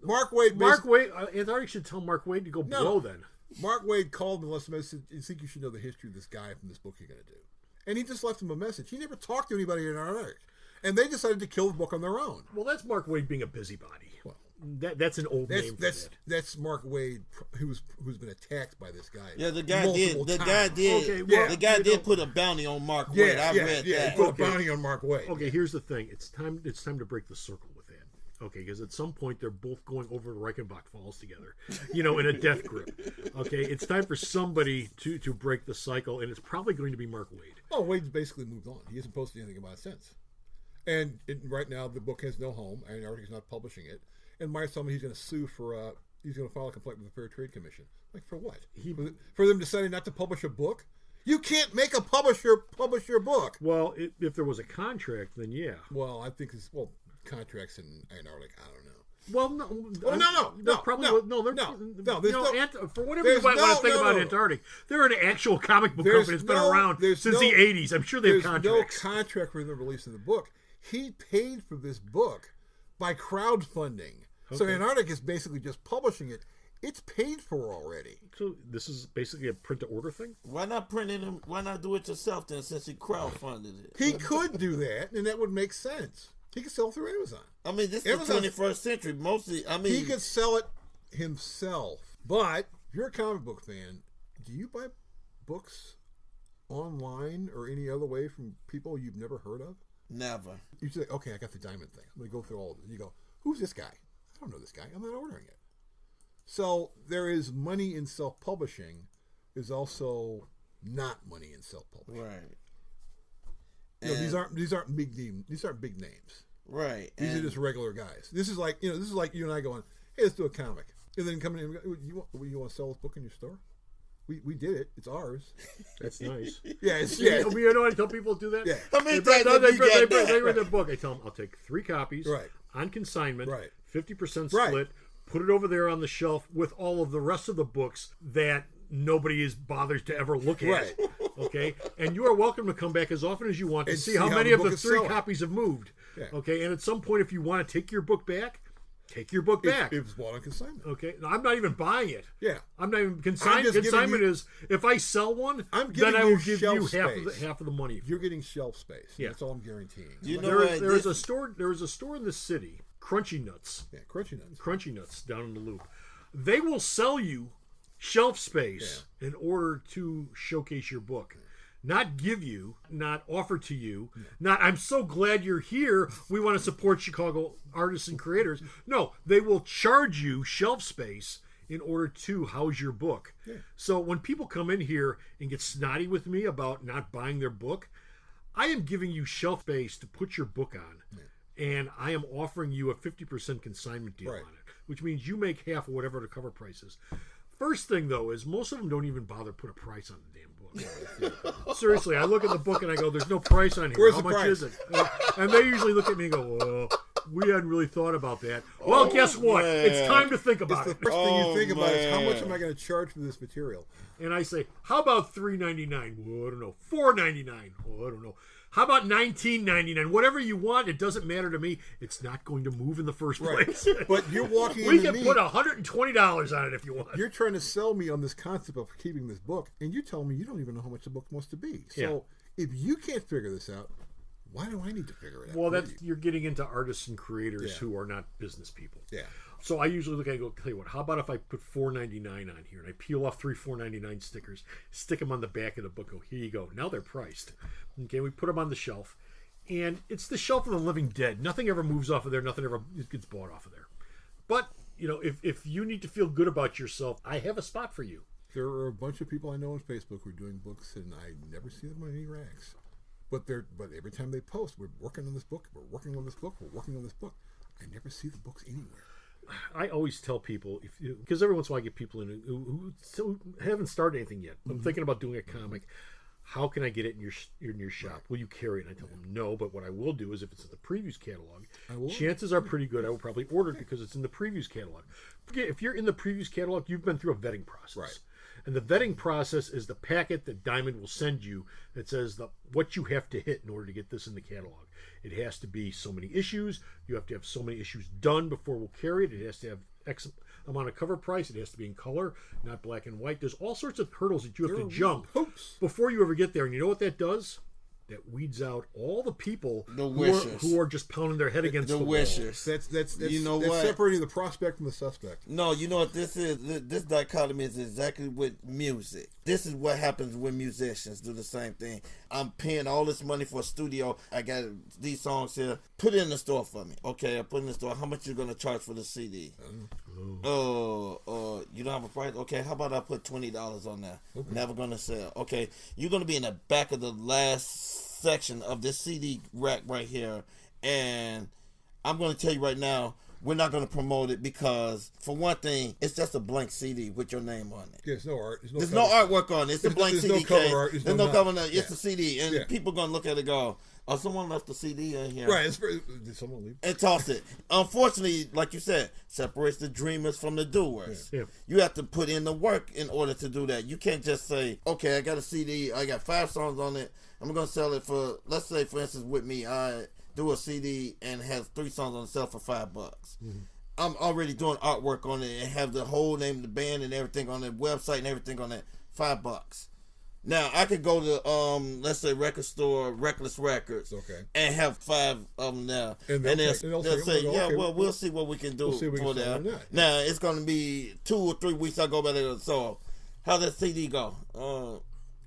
Mark Waid. Antarctic should tell Mark Waid to go blow. Then Mark Waid called and left him and said, "I think you should know the history of this guy from this book you're going to do." And he just left him a message. He never talked to anybody in Antarctic. And they decided to kill the book on their own. Well, that's Mark Waid being a busybody. Well, that's an old name for that. That's Mark Waid who's been attacked by this guy. Yeah, the guy did put a bounty on Mark Waid. I read that. He put a bounty on Mark Waid. Okay, here's the thing. It's time to break the circle with that. Okay, because at some point they're both going over the Reichenbach Falls together, in a death grip. Okay, it's time for somebody to break the cycle, and it's probably going to be Mark Waid. Oh, Wade's basically moved on. He hasn't posted anything about it since. And right now the book has no home, and Antarctic's not publishing it. And Meyer's telling me he's going to sue he's going to file a complaint with the Fair Trade Commission. Like, for what? For them deciding not to publish a book? You can't make a publisher publish your book. Well, if there was a contract, then yeah. Well, I think contracts in Antarctic, I don't know. Well, no. For whatever you might want to think about Antarctic, they're an actual comic book company that's been around since the 80s. I'm sure they have contracts. There's no contract for the release of the book. He paid for this book by crowdfunding. Okay. So Antarctic is basically just publishing it. It's paid for already. So this is basically a print-to-order thing? Why not print it? Why not do it yourself then, since he crowdfunded it? He could do that, and that would make sense. He could sell through Amazon. I mean, this is the 21st century. He could sell it himself. But if you're a comic book fan, do you buy books online or any other way from people you've never heard of? Never. You say, okay, I got the diamond thing. I'm going to go through all of it. And you go, who's this guy? I don't know this guy. I'm not ordering it. So there is money in self-publishing. There's also not money in self-publishing. Right. These aren't big names. These aren't big names. Right. These are just regular guys. This is like you and I going, hey, let's do a comic, and then coming in, you want to sell this book in your store? We did it. It's ours. That's nice. Yeah. You know, I tell people to do that. Yeah. How many they read the book. I tell them I'll take 3 copies. Right. On consignment. Right. 50% split. Right. Put it over there on the shelf with all of the rest of the books that nobody is bothered to ever look at. Right. Okay? And you are welcome to come back as often as you want to see how many of the 3 copies have moved. Yeah. Okay? And at some point, if you want to take your book back, take your book back. It was bought on consignment. Okay? Now, I'm not even buying it. Yeah. I'm not even... Consignment is, if I sell one, then I will give you half of the money. You're getting shelf space. Yeah. That's all I'm guaranteeing. There is a store in the city, Crunchy Nuts. Yeah, Crunchy Nuts. Crunchy Nuts down in the Loop. They will sell you shelf space in order to showcase your book. Not give you, not offer to you, not, I'm so glad you're here, we want to support Chicago artists and creators. No, they will charge you shelf space in order to house your book. Yeah. So when people come in here and get snotty with me about not buying their book, I am giving you shelf space to put your book on. Yeah. And I am offering you a 50% consignment deal on it, which means you make half of whatever the cover price is. First thing, though, is most of them don't even bother to put a price on the damn book. Seriously, I look at the book and I go, there's no price on here. Where's How the much price? is it? And they usually look at me and go, well, we hadn't really thought about that. Well, guess what? Man. It's time to think about The it. first thing you think about is, how much man. am I going to charge for this material? And I say, how about $3.99? Well, I don't know. $4.99? Oh, I don't know. How about $19.99? Whatever you want, it doesn't matter to me. It's not going to move in the first place. But you're walking We into can me. put $120 on it if you want. You're trying to sell me on this concept of keeping this book, and you tell me you don't even know how much the book wants to be. So if you can't figure this out, why do I need to figure it out? Well, you're getting into artists and creators who are not business people. Yeah. So I usually look at it and go, tell you what, how about if I put $4.99 on here and I peel off 3 $4.99 stickers, stick them on the back of the book, go, here you go. Now they're priced. Okay, we put them on the shelf. And it's the shelf of the living dead. Nothing ever moves off of there. Nothing ever gets bought off of there. But, if you need to feel good about yourself, I have a spot for you. There are a bunch of people I know on Facebook who are doing books, and I never see them on any racks. But every time they post, we're working on this book, we're working on this book, we're working on this book. I never see the books anywhere. I always tell people, because every once in a while I get people in who haven't started anything yet. I'm thinking about doing a comic. How can I get it in your shop? Will you carry it? And I tell them no, but what I will do is if it's in the previews catalog, chances are pretty good I will probably order it because it's in the previews catalog. If you're in the previews catalog, you've been through a vetting process. Right. And the vetting process is the packet that Diamond will send you that says what you have to hit in order to get this in the catalog. It has to be so many issues. You have to have so many issues done before we'll carry it. It has to have X amount of cover price. It has to be in color, not black and white. There's all sorts of hurdles that you have to jump before you ever get there. And you know what that does? That weeds out all the people who are just pounding their head against the wishers. That's you know that's what? separating the prospect from the suspect. No, you know what this is? This dichotomy is exactly with music. This is what happens when musicians do the same thing. I'm paying all this money for a studio. I got these songs here. Put it in the store for me. Okay, I put it in the store. How much you gonna charge for the CD? You don't have a price? Okay, how about I put $20 on there? Okay. Never gonna sell. Okay, you're gonna be in the back of the last section of this CD rack right here, and I'm gonna tell you right now, we're not going to promote it because, for one thing, it's just a blank CD with your name on it. Yeah, there's no art. There's no artwork on it. It's a blank CD. There's no cover art. There's no cover art. It's a CD. And people going to look at it and go, oh, someone left the CD in here. Right. Did someone leave? And toss it. Unfortunately, like you said, separates the dreamers from the doers. Yeah. You have to put in the work in order to do that. You can't just say, okay, I got a CD. I got 5 songs on it. I'm going to sell it for, let's say, for instance, with me, I do a CD and has 3 songs on the sale for $5. Mm-hmm. I'm already doing artwork on it and have the whole name of the band and everything on the website and everything on it. $5. Now I could go to let's say record store, Reckless Records, and have 5 of them now, and they'll say, yeah, okay, well, we'll see what we can do for that. Now it's going to be 2 or 3 weeks. I go back there. So how did CD go?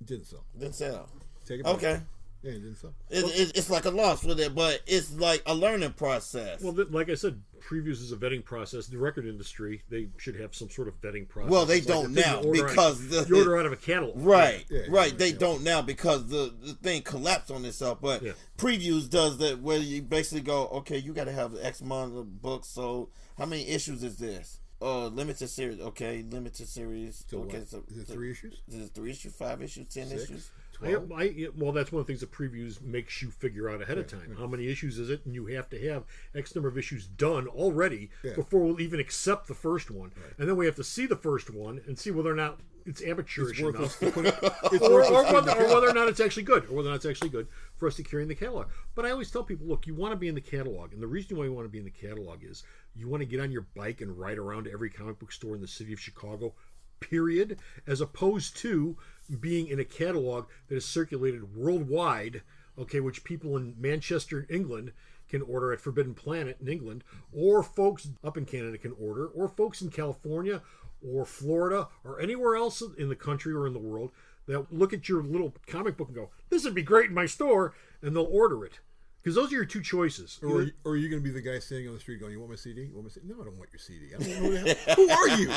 Didn't sell. Didn't sell. Take it back. Okay. Yeah, it didn't sell. It's like a loss with it, but it's like a learning process. Well, like I said, previews is a vetting process. The record industry, they should have some sort of vetting process. Well, they don't now because you order out of a catalog. Right, right. They don't now because the thing collapsed on itself. But previews does that where you basically go, okay, you got to have X amount of books. So how many issues is this? Limited series. Okay, limited series. So okay, so is it 3 issues? Is it 3 issues, 5 issues, 10 6? issues? Well, that's one of the things that previews makes you figure out ahead of time. How many issues is it? And you have to have X number of issues done already before we'll even accept the first one. Right. And then we have to see the first one and see whether or not it's amateurish enough. or whether or not it's actually good. Or whether or not it's actually good for us to carry in the catalog. But I always tell people, look, you want to be in the catalog. And the reason why you want to be in the catalog is you want to get on your bike and ride around to every comic book store in the city of Chicago, period, as opposed to being in a catalog that is circulated worldwide, okay, which people in Manchester, England can order at Forbidden Planet in England, or folks up in Canada can order, or folks in California or Florida or anywhere else in the country or in the world that look at your little comic book and go, this would be great in my store, and they'll order it. Because those are your two choices. Or are you going to be the guy standing on the street going, "You want my CD? You want my CD?" No, I don't want your CD. I don't know who the hell. Who are you?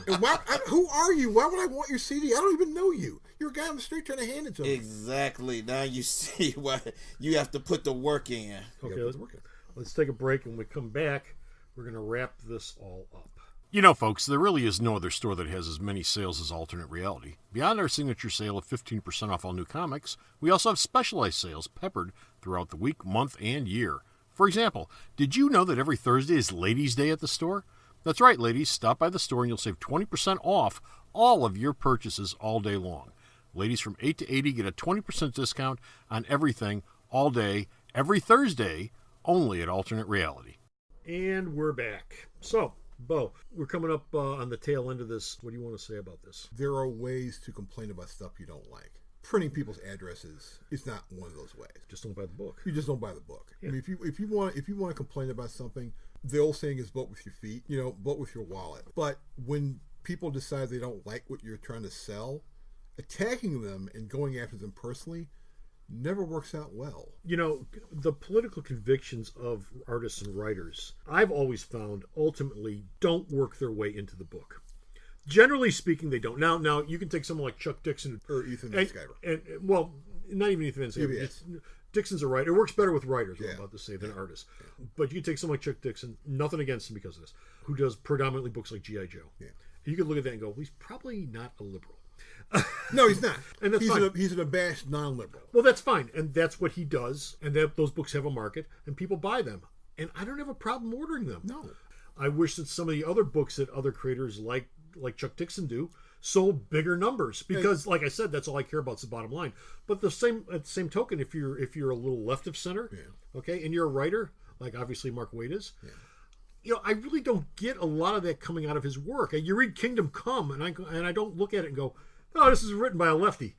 And who are you? Why would I want your CD? I don't even know you. You're a guy on the street trying to hand it to me. Exactly. Now you see why you have to put the work in. Okay, let's take a break, and when we come back, we're going to wrap this all up. You know, folks, there really is no other store that has as many sales as Alternate Reality. Beyond our signature sale of 15% off all new comics, we also have specialized sales peppered throughout the week, month, and year. For example, did you know that every Thursday is Ladies' Day at the store? That's right, ladies. Stop by the store and you'll save 20% off all of your purchases all day long. Ladies from 8 to 80 get a 20% discount on everything all day, every Thursday, only at Alternate Reality. And we're back. So, Bo, we're coming up on the tail end of this. What do you want to say about this? There are ways to complain about stuff you don't like. Printing people's addresses is not one of those ways. Just don't buy the book. You just don't buy the book. Yeah. I mean, if you want to complain about something, the old saying is vote with your feet, vote with your wallet. But when people decide they don't like what you're trying to sell, attacking them and going after them personally never works out well. The political convictions of artists and writers, I've always found, ultimately don't work their way into the book. Generally speaking, they don't. Now you can take someone like Chuck Dixon or Ethan Van Sciver. And not even Ethan Van Sciver. Dixon's a writer. It works better with writers, I'm about to say, than artists. Yeah. But you can take someone like Chuck Dixon, nothing against him because of this, who does predominantly books like G.I. Joe. Yeah. You could look at that and go, well, he's probably not a liberal. No, he's not. And that's fine. He's an abashed non-liberal. Well, that's fine. And that's what he does. And those books have a market, and people buy them. And I don't have a problem ordering them. No. I wish that some of the other books that other creators like Chuck Dixon do sold bigger numbers. Because, like I said, that's all I care about is the bottom line. But at the same token, if you're a little left of center, okay, and you're a writer, like obviously Mark Waid is, I really don't get a lot of that coming out of his work. You read Kingdom Come, and I don't look at it and go, "Oh, this is written by a lefty."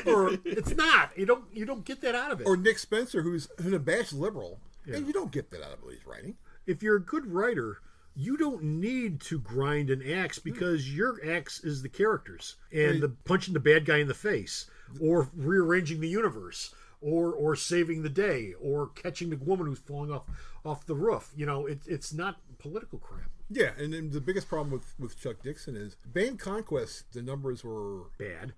Or it's not. You don't get that out of it. Or Nick Spencer, who's an abashed liberal, and you don't get that out of what he's writing. If you're a good writer, you don't need to grind an axe because your axe is the characters and the punching the bad guy in the face, or rearranging the universe, or saving the day, or catching the woman who's falling off the roof. It's not political crap. Yeah, and then the biggest problem with Chuck Dixon is Bane Conquest. The numbers were bad.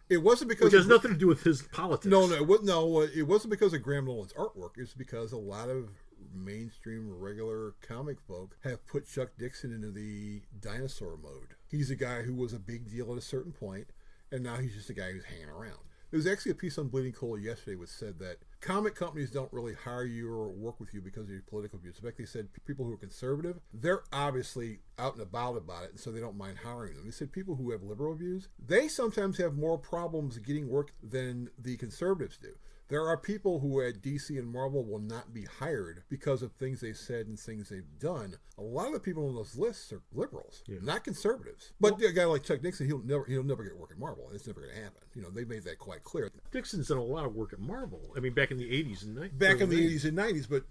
It wasn't because which has nothing to do with his politics. No, it wasn't because of Graham Nolan's artwork. It's because a lot of mainstream regular comic folk have put Chuck Dixon into the dinosaur mode. He's a guy who was a big deal at a certain point, and now he's just a guy who's hanging around. There was actually a piece on Bleeding Coal yesterday which said that comic companies don't really hire you or work with you because of your political views. In fact, they said people who are conservative, they're obviously out and about it, and so they don't mind hiring them. They said people who have liberal views, they sometimes have more problems getting work than the conservatives do. There are people who at DC and Marvel will not be hired because of things they've said and things they've done. A lot of the people on those lists are liberals, not conservatives. But a guy like Chuck Dixon, he'll never get work at Marvel. It's never going to happen. They made that quite clear. Dixon's done a lot of work at Marvel. I mean, back in the 80s and 90s. Back in the 80s and 90s, but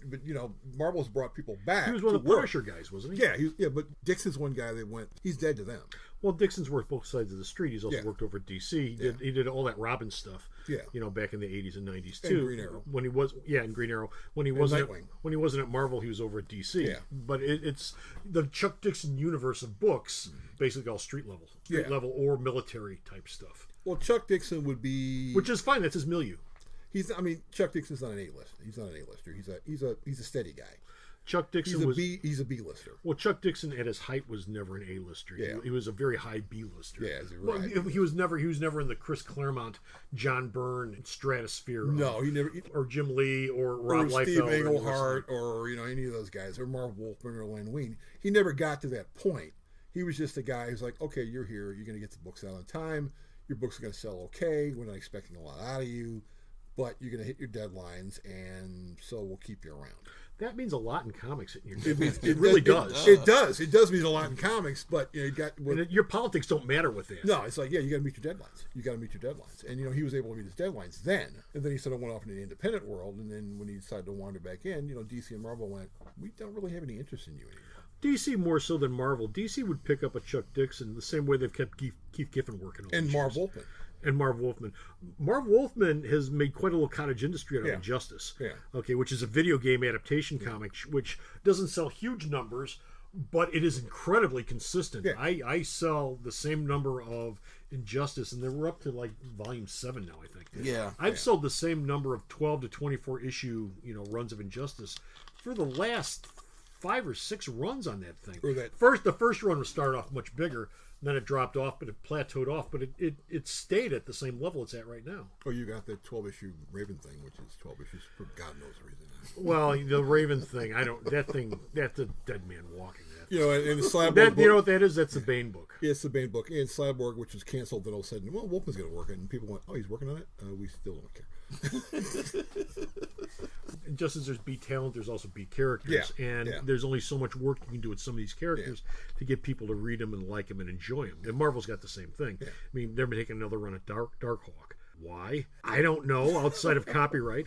Marvel's brought people back. He was one of the Punisher guys, wasn't he? Yeah, but Dixon's one guy that went, he's dead to them. Well, Dixon's worked both sides of the street. He's also worked over at DC. He did all that Robin stuff. Yeah. Back in the 80s and 90s too. And Green Arrow. When he was and Green Arrow. When he wasn't at Marvel, he was over at DC. Yeah. But it's the Chuck Dixon universe of books, basically all street level or military type stuff. Well, Chuck Dixon would be, which is fine. That's his milieu. Chuck Dixon's not an A-lister. He's not an A-lister. He's a steady guy. Chuck Dixon he's a B-lister. Well, Chuck Dixon at his height was never an A-lister. Yeah. He was a very high B-lister. Yeah, right. He was never in the Chris Claremont, John Byrne stratosphere. No, he never. Or Jim Lee or Rob Liefeld. Steve Englehart or any of those guys, or Marv Wolfman or Len Wein. He never got to that point. He was just a guy who's like, okay, you're here. You're going to get the books out on time. Your books are going to sell okay. We're not expecting a lot out of you, but you're going to hit your deadlines, and so we'll keep you around. That means a lot in comics. It really does. It does. It does mean a lot in comics, but your politics don't matter with that. No, it's like, you got to meet your deadlines. And he was able to meet his deadlines then, and then he sort of went off into the independent world. And then when he decided to wander back in, DC and Marvel went, we don't really have any interest in you anymore. DC more so than Marvel. DC would pick up a Chuck Dixon the same way they've kept Keith Giffen working on. And Marv Wolfman. And Marv Wolfman. Marv Wolfman has made quite a little cottage industry out of Injustice. Yeah. Okay, which is a video game adaptation comic, which doesn't sell huge numbers, but it is incredibly consistent. Yeah. I sell the same number of Injustice, and we're up to like volume 7 now, I think. Yeah. I've sold the same number of 12 to 24 issue, runs of Injustice for the last 5 or 6 runs on that thing. The first run was started off much bigger, then it dropped off, but it plateaued off, but it stayed at the same level it's at right now. Oh, you got the 12-issue Raven thing, which is 12 issues for God knows the reason. Well, the Raven thing, that's a dead man walking. And the Cyborg book, you know what that is? That's the Bane book. Yeah, it's the Bane book. And Cyborg, which was canceled, then all of a sudden, well, Wolfman's going to work it. And people went, oh, he's working on it? We still don't care. And just as there's beat talent, there's also beat characters. There's only so much work you can do with some of these characters to get people to read them and like them and enjoy them. And Marvel's got the same thing. I mean, they're taking another run at Darkhawk. Why? I don't know, outside of copyright.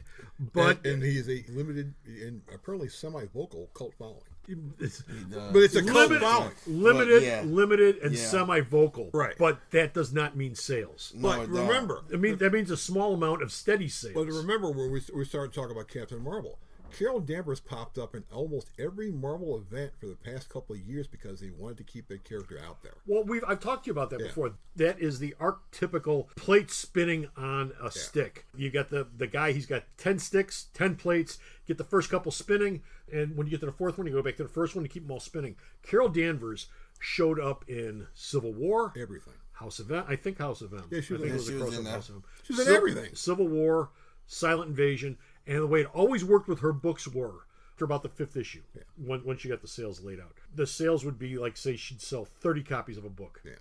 But and he's a limited and apparently semi-vocal cult following. But it's a cult following. Limited, and semi-vocal. Right. But that does not mean sales. No, but remember, that means a small amount of steady sales. But remember when we started talking about Captain Marvel, Carol Danvers popped up in almost every Marvel event for the past couple of years because they wanted to keep that character out there. Well, I've talked to you about that before. That is the archetypical plate spinning on a stick. You got the guy, he's got 10 sticks, 10 plates, get the first couple spinning, and when you get to the fourth one, you go back to the first one to keep them all spinning. Carol Danvers showed up in Civil War. Everything. House of M. I think House of M. Yeah, she was in that. She was in everything. Civil War, Silent Invasion. And the way it always worked with her books were, for about the 5th issue, when she got the sales laid out. The sales would be like, say, she'd sell 30 copies of a book. Yeah.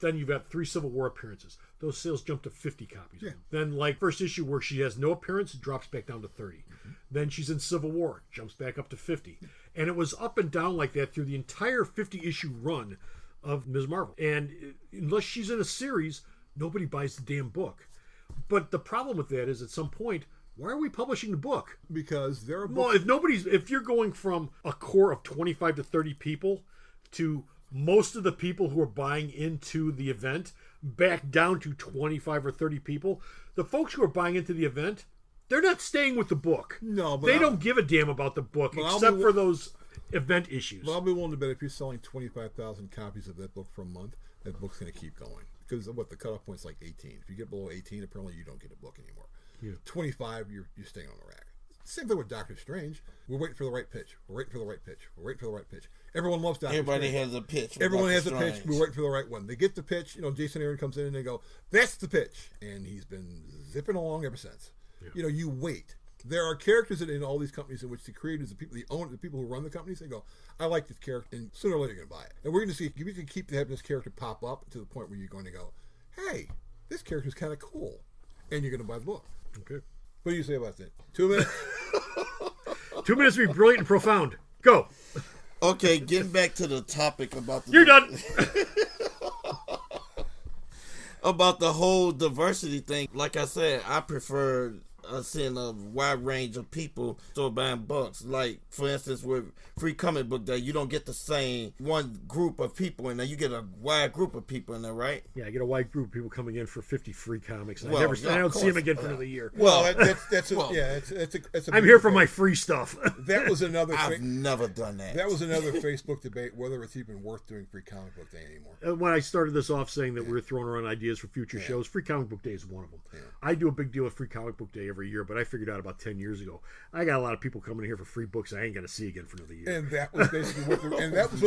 Then you've got 3 Civil War appearances. Those sales jump to 50 copies. Yeah. Then, like, first issue where she has no appearance, it drops back down to 30. Mm-hmm. Then she's in Civil War, jumps back up to 50. And it was up and down like that through the entire 50-issue run of Ms. Marvel. And unless she's in a series, nobody buys the damn book. But the problem with that is, at some point, why are we publishing the book? Because there are books. Well, if you're going from a core of 25 to 30 people to most of the people who are buying into the event back down to 25 or 30 people, the folks who are buying into the event, they're not staying with the book. No, but they don't give a damn about the book except for those event issues. But I'll be willing to bet if you're selling 25,000 copies of that book for a month, that book's going to keep going. Because the cutoff point's like 18. If you get below 18, apparently you don't get a book anymore. Yeah. 25, you're staying on the rack. Same thing with Doctor Strange. We're waiting for the right pitch. We're waiting for the right pitch. We're waiting for the right pitch. Everyone loves Doctor Strange. Everybody has a pitch. Everyone has a pitch. We're waiting for the right one. They get the pitch. Jason Aaron comes in and they go, "That's the pitch," and he's been zipping along ever since. Yeah. You wait. There are characters in all these companies in which the creators, the people who run the companies, they go, "I like this character," and sooner or later you're going to buy it. And we're going to see if we can keep having this character pop up to the point where you're going to go, "Hey, this character's kind of cool," and you're going to buy the book. Okay. What do you say about that? 2 minutes? 2 minutes to be brilliant and profound. Go. Okay, getting back to the topic about the... You're done. About the whole diversity thing. Like I said, I prefer seeing a wide range of people still buying books. Like, for instance, with Free Comic Book Day, you don't get the same one group of people in there. You get a wide group of people in there, right? Yeah, I get a wide group of people coming in for 50 free comics. And I don't see them again for another year. I'm here for my free stuff. That was another. I've never done that. That was another Facebook debate whether it's even worth doing Free Comic Book Day anymore. When I started this off saying that we were throwing around ideas for future shows, Free Comic Book Day is one of them. Yeah. I do a big deal with Free Comic Book Day every year, but I figured out about 10 years ago, I got a lot of people coming in here for free books I ain't going to see again for another year. And that was basically what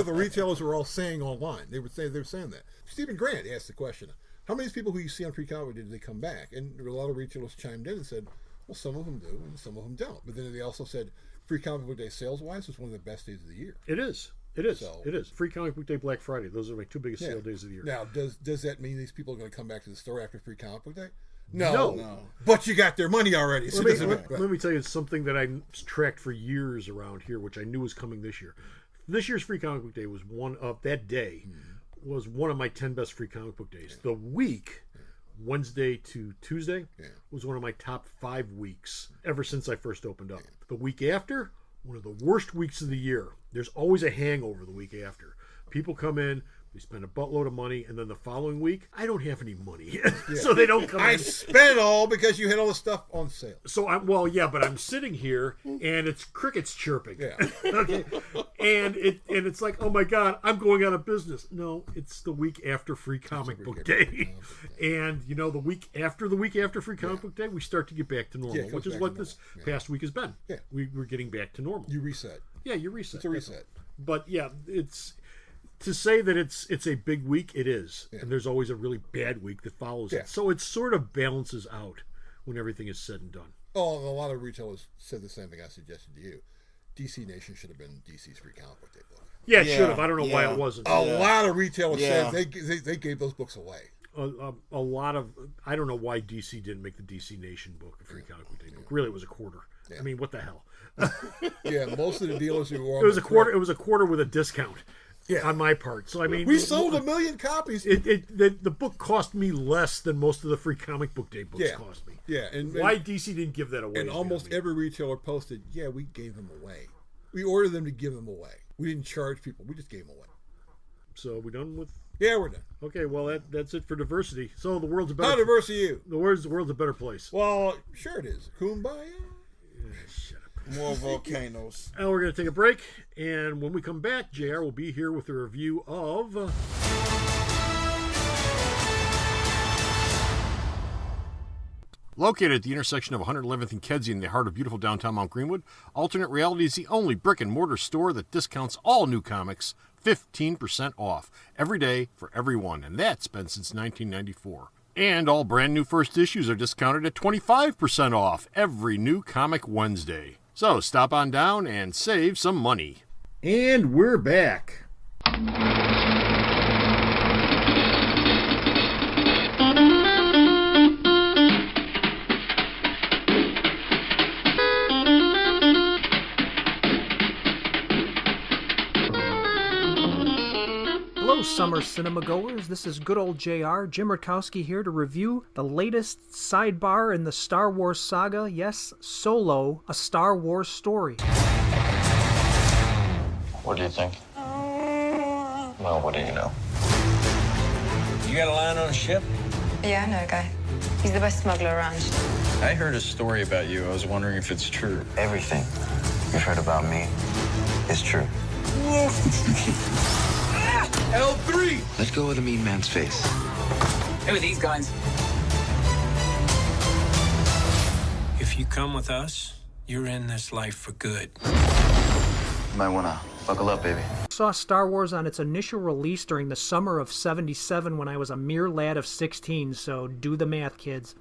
the retailers were all saying online. They were saying that. Stephen Grant asked the question, how many people who you see on Free Comic did they come back? And a lot of retailers chimed in and said, well, some of them do and some of them don't. But then they also said Free Comic Book Day sales-wise is one of the best days of the year. It is. It is. Free Comic Book Day, Black Friday. Those are my 2 biggest sale days of the year. Now, does that mean these people are going to come back to the store after Free Comic Book Day? No. But you got their money already. So let me tell you something that I tracked for years around here, which I knew was coming this year. This year's Free Comic Book Day was one of my 10 best Free Comic Book days. The week, Wednesday to Tuesday, was one of my top 5 weeks ever since I first opened up. The week after, one of the worst weeks of the year. There's always a hangover the week after. People come in, they spend a buttload of money, and then the following week, I don't have any money. So they don't come in. I spent it all because you had all the stuff on sale. So but I'm sitting here, and it's crickets chirping. Yeah. Okay. And it's like, oh my God, I'm going out of business. No, it's the week after Free Comic Book Day. And, the week after Free Comic Book Day, we start to get back to normal, which is what this past week has been. Yeah. We're getting back to normal. You reset. Yeah, you reset. It's a reset. But yeah, it's to say that it's a big week, it is. Yeah. And there's always a really bad week that follows it. So it sort of balances out when everything is said and done. Oh, and a lot of retailers said the same thing I suggested to you. DC Nation should have been DC's Free Comic Book Day book. Yeah, it should have. I don't know why it wasn't. A lot of retailers said they gave those books away. A lot of, I don't know why DC didn't make the DC Nation book a Free Comic Book Day book. Really, it was a quarter. I mean, what the hell? Most of the dealers who were it was a quarter. It was a quarter with a discount. On my part. So I mean, we sold 1 million copies. The book cost me less than most of the Free Comic Book Day books cost me. Yeah, and why DC didn't give that away? And almost every retailer posted, we gave them away. We ordered them to give them away. We didn't charge people. We just gave them away. So we done with? Yeah, we're done. Okay, well that's it for diversity. So the world's a better. How diverse are you? The world's a better place. Well, sure it is. Kumbaya. Shut up. More volcanoes. Now we're going to take a break, and when we come back, JR will be here with a review of... Located at the intersection of 111th and Kedzie in the heart of beautiful downtown Mount Greenwood, Alternate Reality is the only brick-and-mortar store that discounts all new comics 15% off every day for everyone, and that's been since 1994. And all brand new first issues are discounted at 25% off every new Comic Wednesday. So stop on down and save some money. And we're back. Hello, summer cinema goers. This is good old JR, Jim Rutkowski here to review the latest sidebar in the Star Wars saga. Yes, Solo, a Star Wars story. What do you think? Well, what do you know? You got a line on a ship? Yeah, I know a guy. He's the best smuggler around. I heard a story about you. I was wondering if it's true. Everything you've heard about me is true. L3! Let go of the mean man's face. Who are these guys? If you come with us, you're in this life for good. You might want to buckle up, baby. I saw Star Wars on its initial release during the summer of '77 when I was a mere lad of 16, so do the math, kids.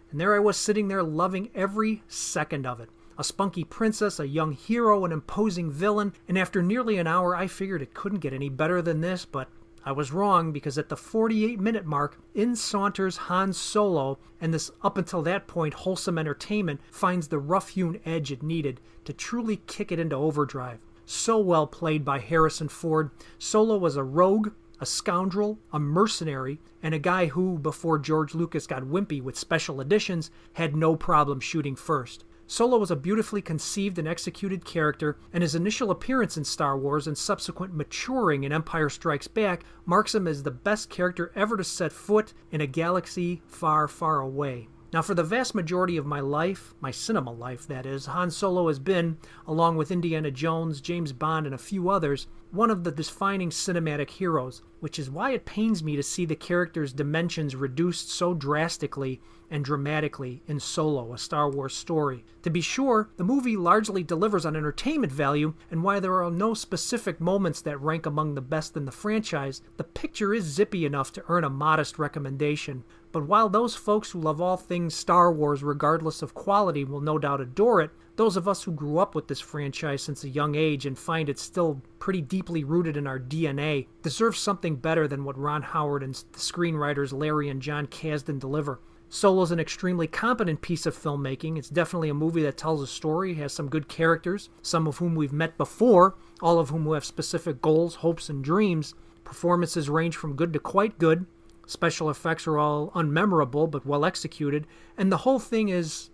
And there I was sitting there loving every second of it. A spunky princess, a young hero, an imposing villain, and after nearly an hour I figured it couldn't get any better than this, but I was wrong, because at the 48-minute mark, in saunters Han Solo, and this up until that point wholesome entertainment finds the rough-hewn edge it needed to truly kick it into overdrive. So well played by Harrison Ford, Solo was a rogue, a scoundrel, a mercenary, and a guy who, before George Lucas got wimpy with special editions, had no problem shooting first. Solo was a beautifully conceived and executed character, and his initial appearance in Star Wars and subsequent maturing in Empire Strikes Back marks him as the best character ever to set foot in a galaxy far, far away. Now, for the vast majority of my life, my cinema life that is, Han Solo has been, along with Indiana Jones, James Bond, and a few others, one of the defining cinematic heroes, which is why it pains me to see the character's dimensions reduced so drastically and dramatically in Solo, a Star Wars story. To be sure, the movie largely delivers on entertainment value, and while there are no specific moments that rank among the best in the franchise, the picture is zippy enough to earn a modest recommendation. But while those folks who love all things Star Wars regardless of quality will no doubt adore it, those of us who grew up with this franchise since a young age and find it still pretty deeply rooted in our DNA deserve something better than what Ron Howard and the screenwriters Larry and John Kasdan deliver. Solo's an extremely competent piece of filmmaking. It's definitely a movie that tells a story, has some good characters, some of whom we've met before, all of whom who have specific goals, hopes, and dreams. Performances range from good to quite good. Special effects are all unmemorable but well executed, and the whole thing is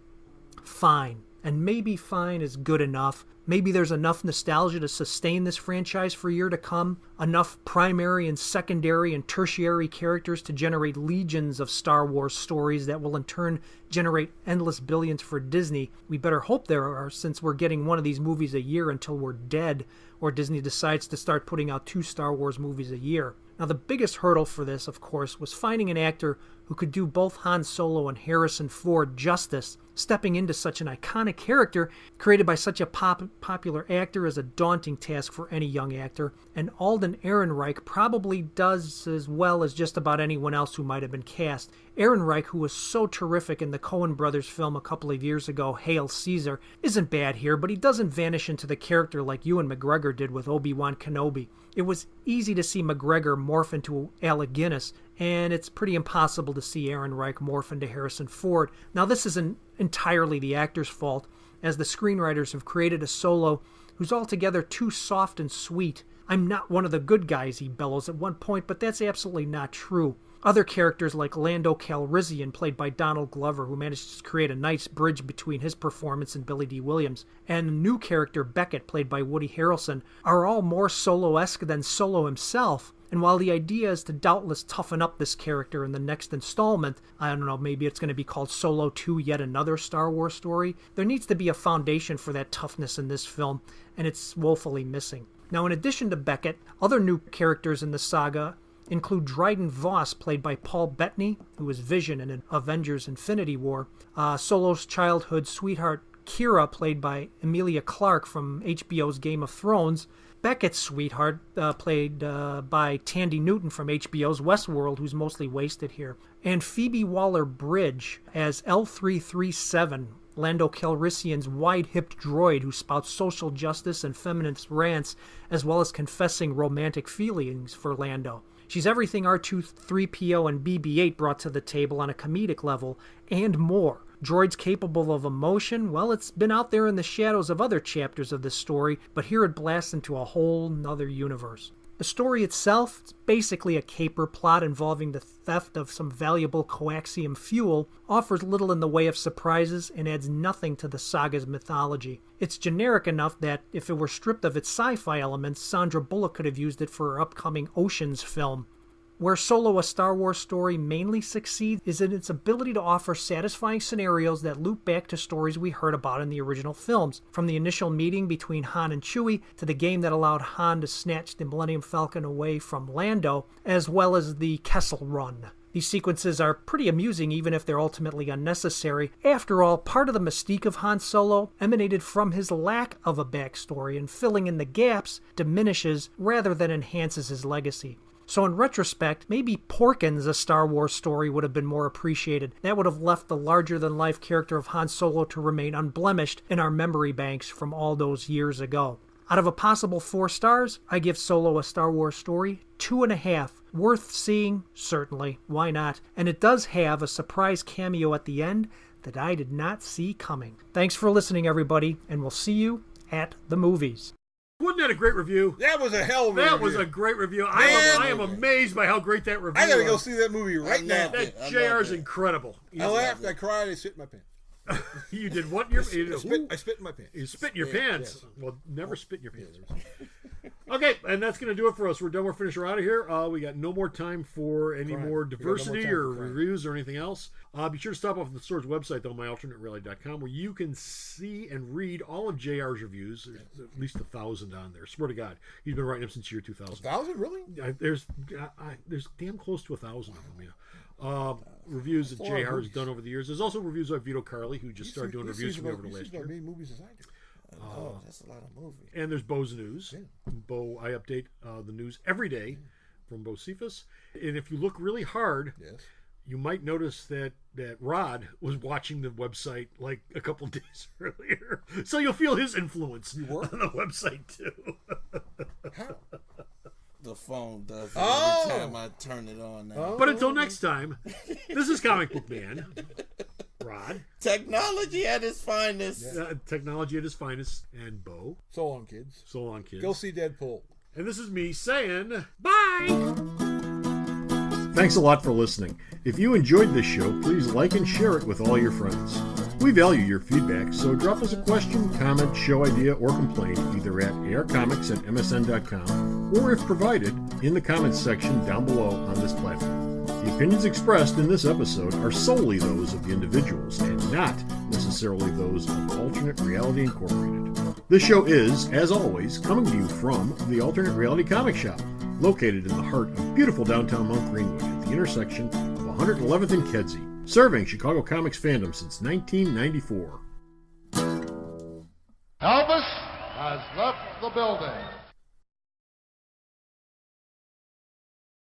fine. And maybe fine is good enough. Maybe there's enough nostalgia to sustain this franchise for a year to come, enough primary and secondary and tertiary characters to generate legions of Star Wars stories that will in turn generate endless billions for Disney. We better hope there are, since we're getting one of these movies a year until we're dead, or Disney decides to start putting out 2 Star Wars movies a year. Now, the biggest hurdle for this, of course, was finding an actor who could do both Han Solo and Harrison Ford justice. Stepping into such an iconic character created by such a popular actor is a daunting task for any young actor, and Alden Ehrenreich probably does as well as just about anyone else who might have been cast. Ehrenreich, who was so terrific in the Coen brothers film a couple of years ago, Hail Caesar, isn't bad here, but he doesn't vanish into the character like Ewan McGregor did with Obi-Wan Kenobi. It was easy to see McGregor morph into Alec Guinness, and it's pretty impossible to see Ehrenreich morph into Harrison Ford. Now, this isn't entirely the actor's fault, as the screenwriters have created a Solo who's altogether too soft and sweet. "I'm not one of the good guys," he bellows at one point, but that's absolutely not true. Other characters like Lando Calrissian, played by Donald Glover, who managed to create a nice bridge between his performance and Billy D. Williams, and the new character Beckett, played by Woody Harrelson, are all more Solo-esque than Solo himself. And while the idea is to doubtless toughen up this character in the next installment, I don't know, maybe it's going to be called Solo 2, Yet Another Star Wars Story, there needs to be a foundation for that toughness in this film, and it's woefully missing. Now, in addition to Beckett, other new characters in the saga include Dryden Voss, played by Paul Bettany, who was Vision in Avengers Infinity War, Solo's childhood sweetheart Kira, played by Emilia Clarke from HBO's Game of Thrones, Beckett's sweetheart, played by Tandy Newton from HBO's Westworld, who's mostly wasted here, and Phoebe Waller-Bridge as L337, Lando Calrissian's wide-hipped droid who spouts social justice and feminist rants, as well as confessing romantic feelings for Lando. She's everything R2-3PO and BB-8 brought to the table on a comedic level, and more. Droids capable of emotion, well, it's been out there in the shadows of other chapters of this story, but here it blasts into a whole nother universe. The story itself is basically a caper plot involving the theft of some valuable coaxium fuel, offers little in the way of surprises, and adds nothing to the saga's mythology. It's generic enough that, if it were stripped of its sci-fi elements, Sandra Bullock could have used it for her upcoming Oceans film. Where Solo, a Star Wars story, mainly succeeds is in its ability to offer satisfying scenarios that loop back to stories we heard about in the original films, from the initial meeting between Han and Chewie to the game that allowed Han to snatch the Millennium Falcon away from Lando, as well as the Kessel Run. These sequences are pretty amusing even if they're ultimately unnecessary. After all, part of the mystique of Han Solo emanated from his lack of a backstory, and filling in the gaps diminishes rather than enhances his legacy. So in retrospect, maybe Porkins, a Star Wars story, would have been more appreciated. That would have left the larger-than-life character of Han Solo to remain unblemished in our memory banks from all those years ago. Out of a possible 4 stars, I give Solo, a Star Wars story 2.5. Worth seeing? Certainly. Why not? And it does have a surprise cameo at the end that I did not see coming. Thanks for listening, everybody, and we'll see you at the movies. Wasn't that a great review? That was a hell of a review. That was a great review. I am amazed by how great that review was. I gotta go see that movie right now. That JR is incredible. I laughed, I cried, I spit in my pants. You did what? I spit in my pants. You spit in your pants? Yes. Well, never spit in your pants. Okay, and that's going to do it for us. We're done. We're finished. We're out of here. We got no more time for any more diversity or reviews or anything else. Be sure to stop off at the store's website, though, myalternatereality.com, where you can see and read all of JR's reviews. There's at least 1,000 on there. Swear to God. He's been writing them since year 2000. 1,000, really? There's damn close to 1,000 of them, yeah. Reviews that JR has done over the years. There's also reviews by Vito Carly, who just started doing reviews for me over the last year. As many movies as I do. That's a lot of movies. And there's Bo's News. Yeah. Bo, I update the news every day from Bocepheus. And if you look really hard, you might notice that Rod was watching the website like a couple days earlier. So you'll feel his influence on the website too. How? The phone does it every time I turn it on now. But until next time, this is Comic Book Man. Rod. Technology at its finest. Technology at its finest. And Bo. So long, kids. So long, kids. Go see Deadpool. And this is me saying bye. Thanks a lot for listening. If you enjoyed this show, please like and share it with all your friends. We value your feedback, so drop us a question, comment, show idea, or complaint either at arcomics@msn.com or, if provided, in the comments section down below on this platform. The opinions expressed in this episode are solely those of the individuals and not necessarily those of Alternate Reality Incorporated. This show is, as always, coming to you from the Alternate Reality Comic Shop, located in the heart of beautiful downtown Mount Greenwood at the intersection of 111th and Kedzie, serving Chicago comics fandom since 1994. Elvis has left the building.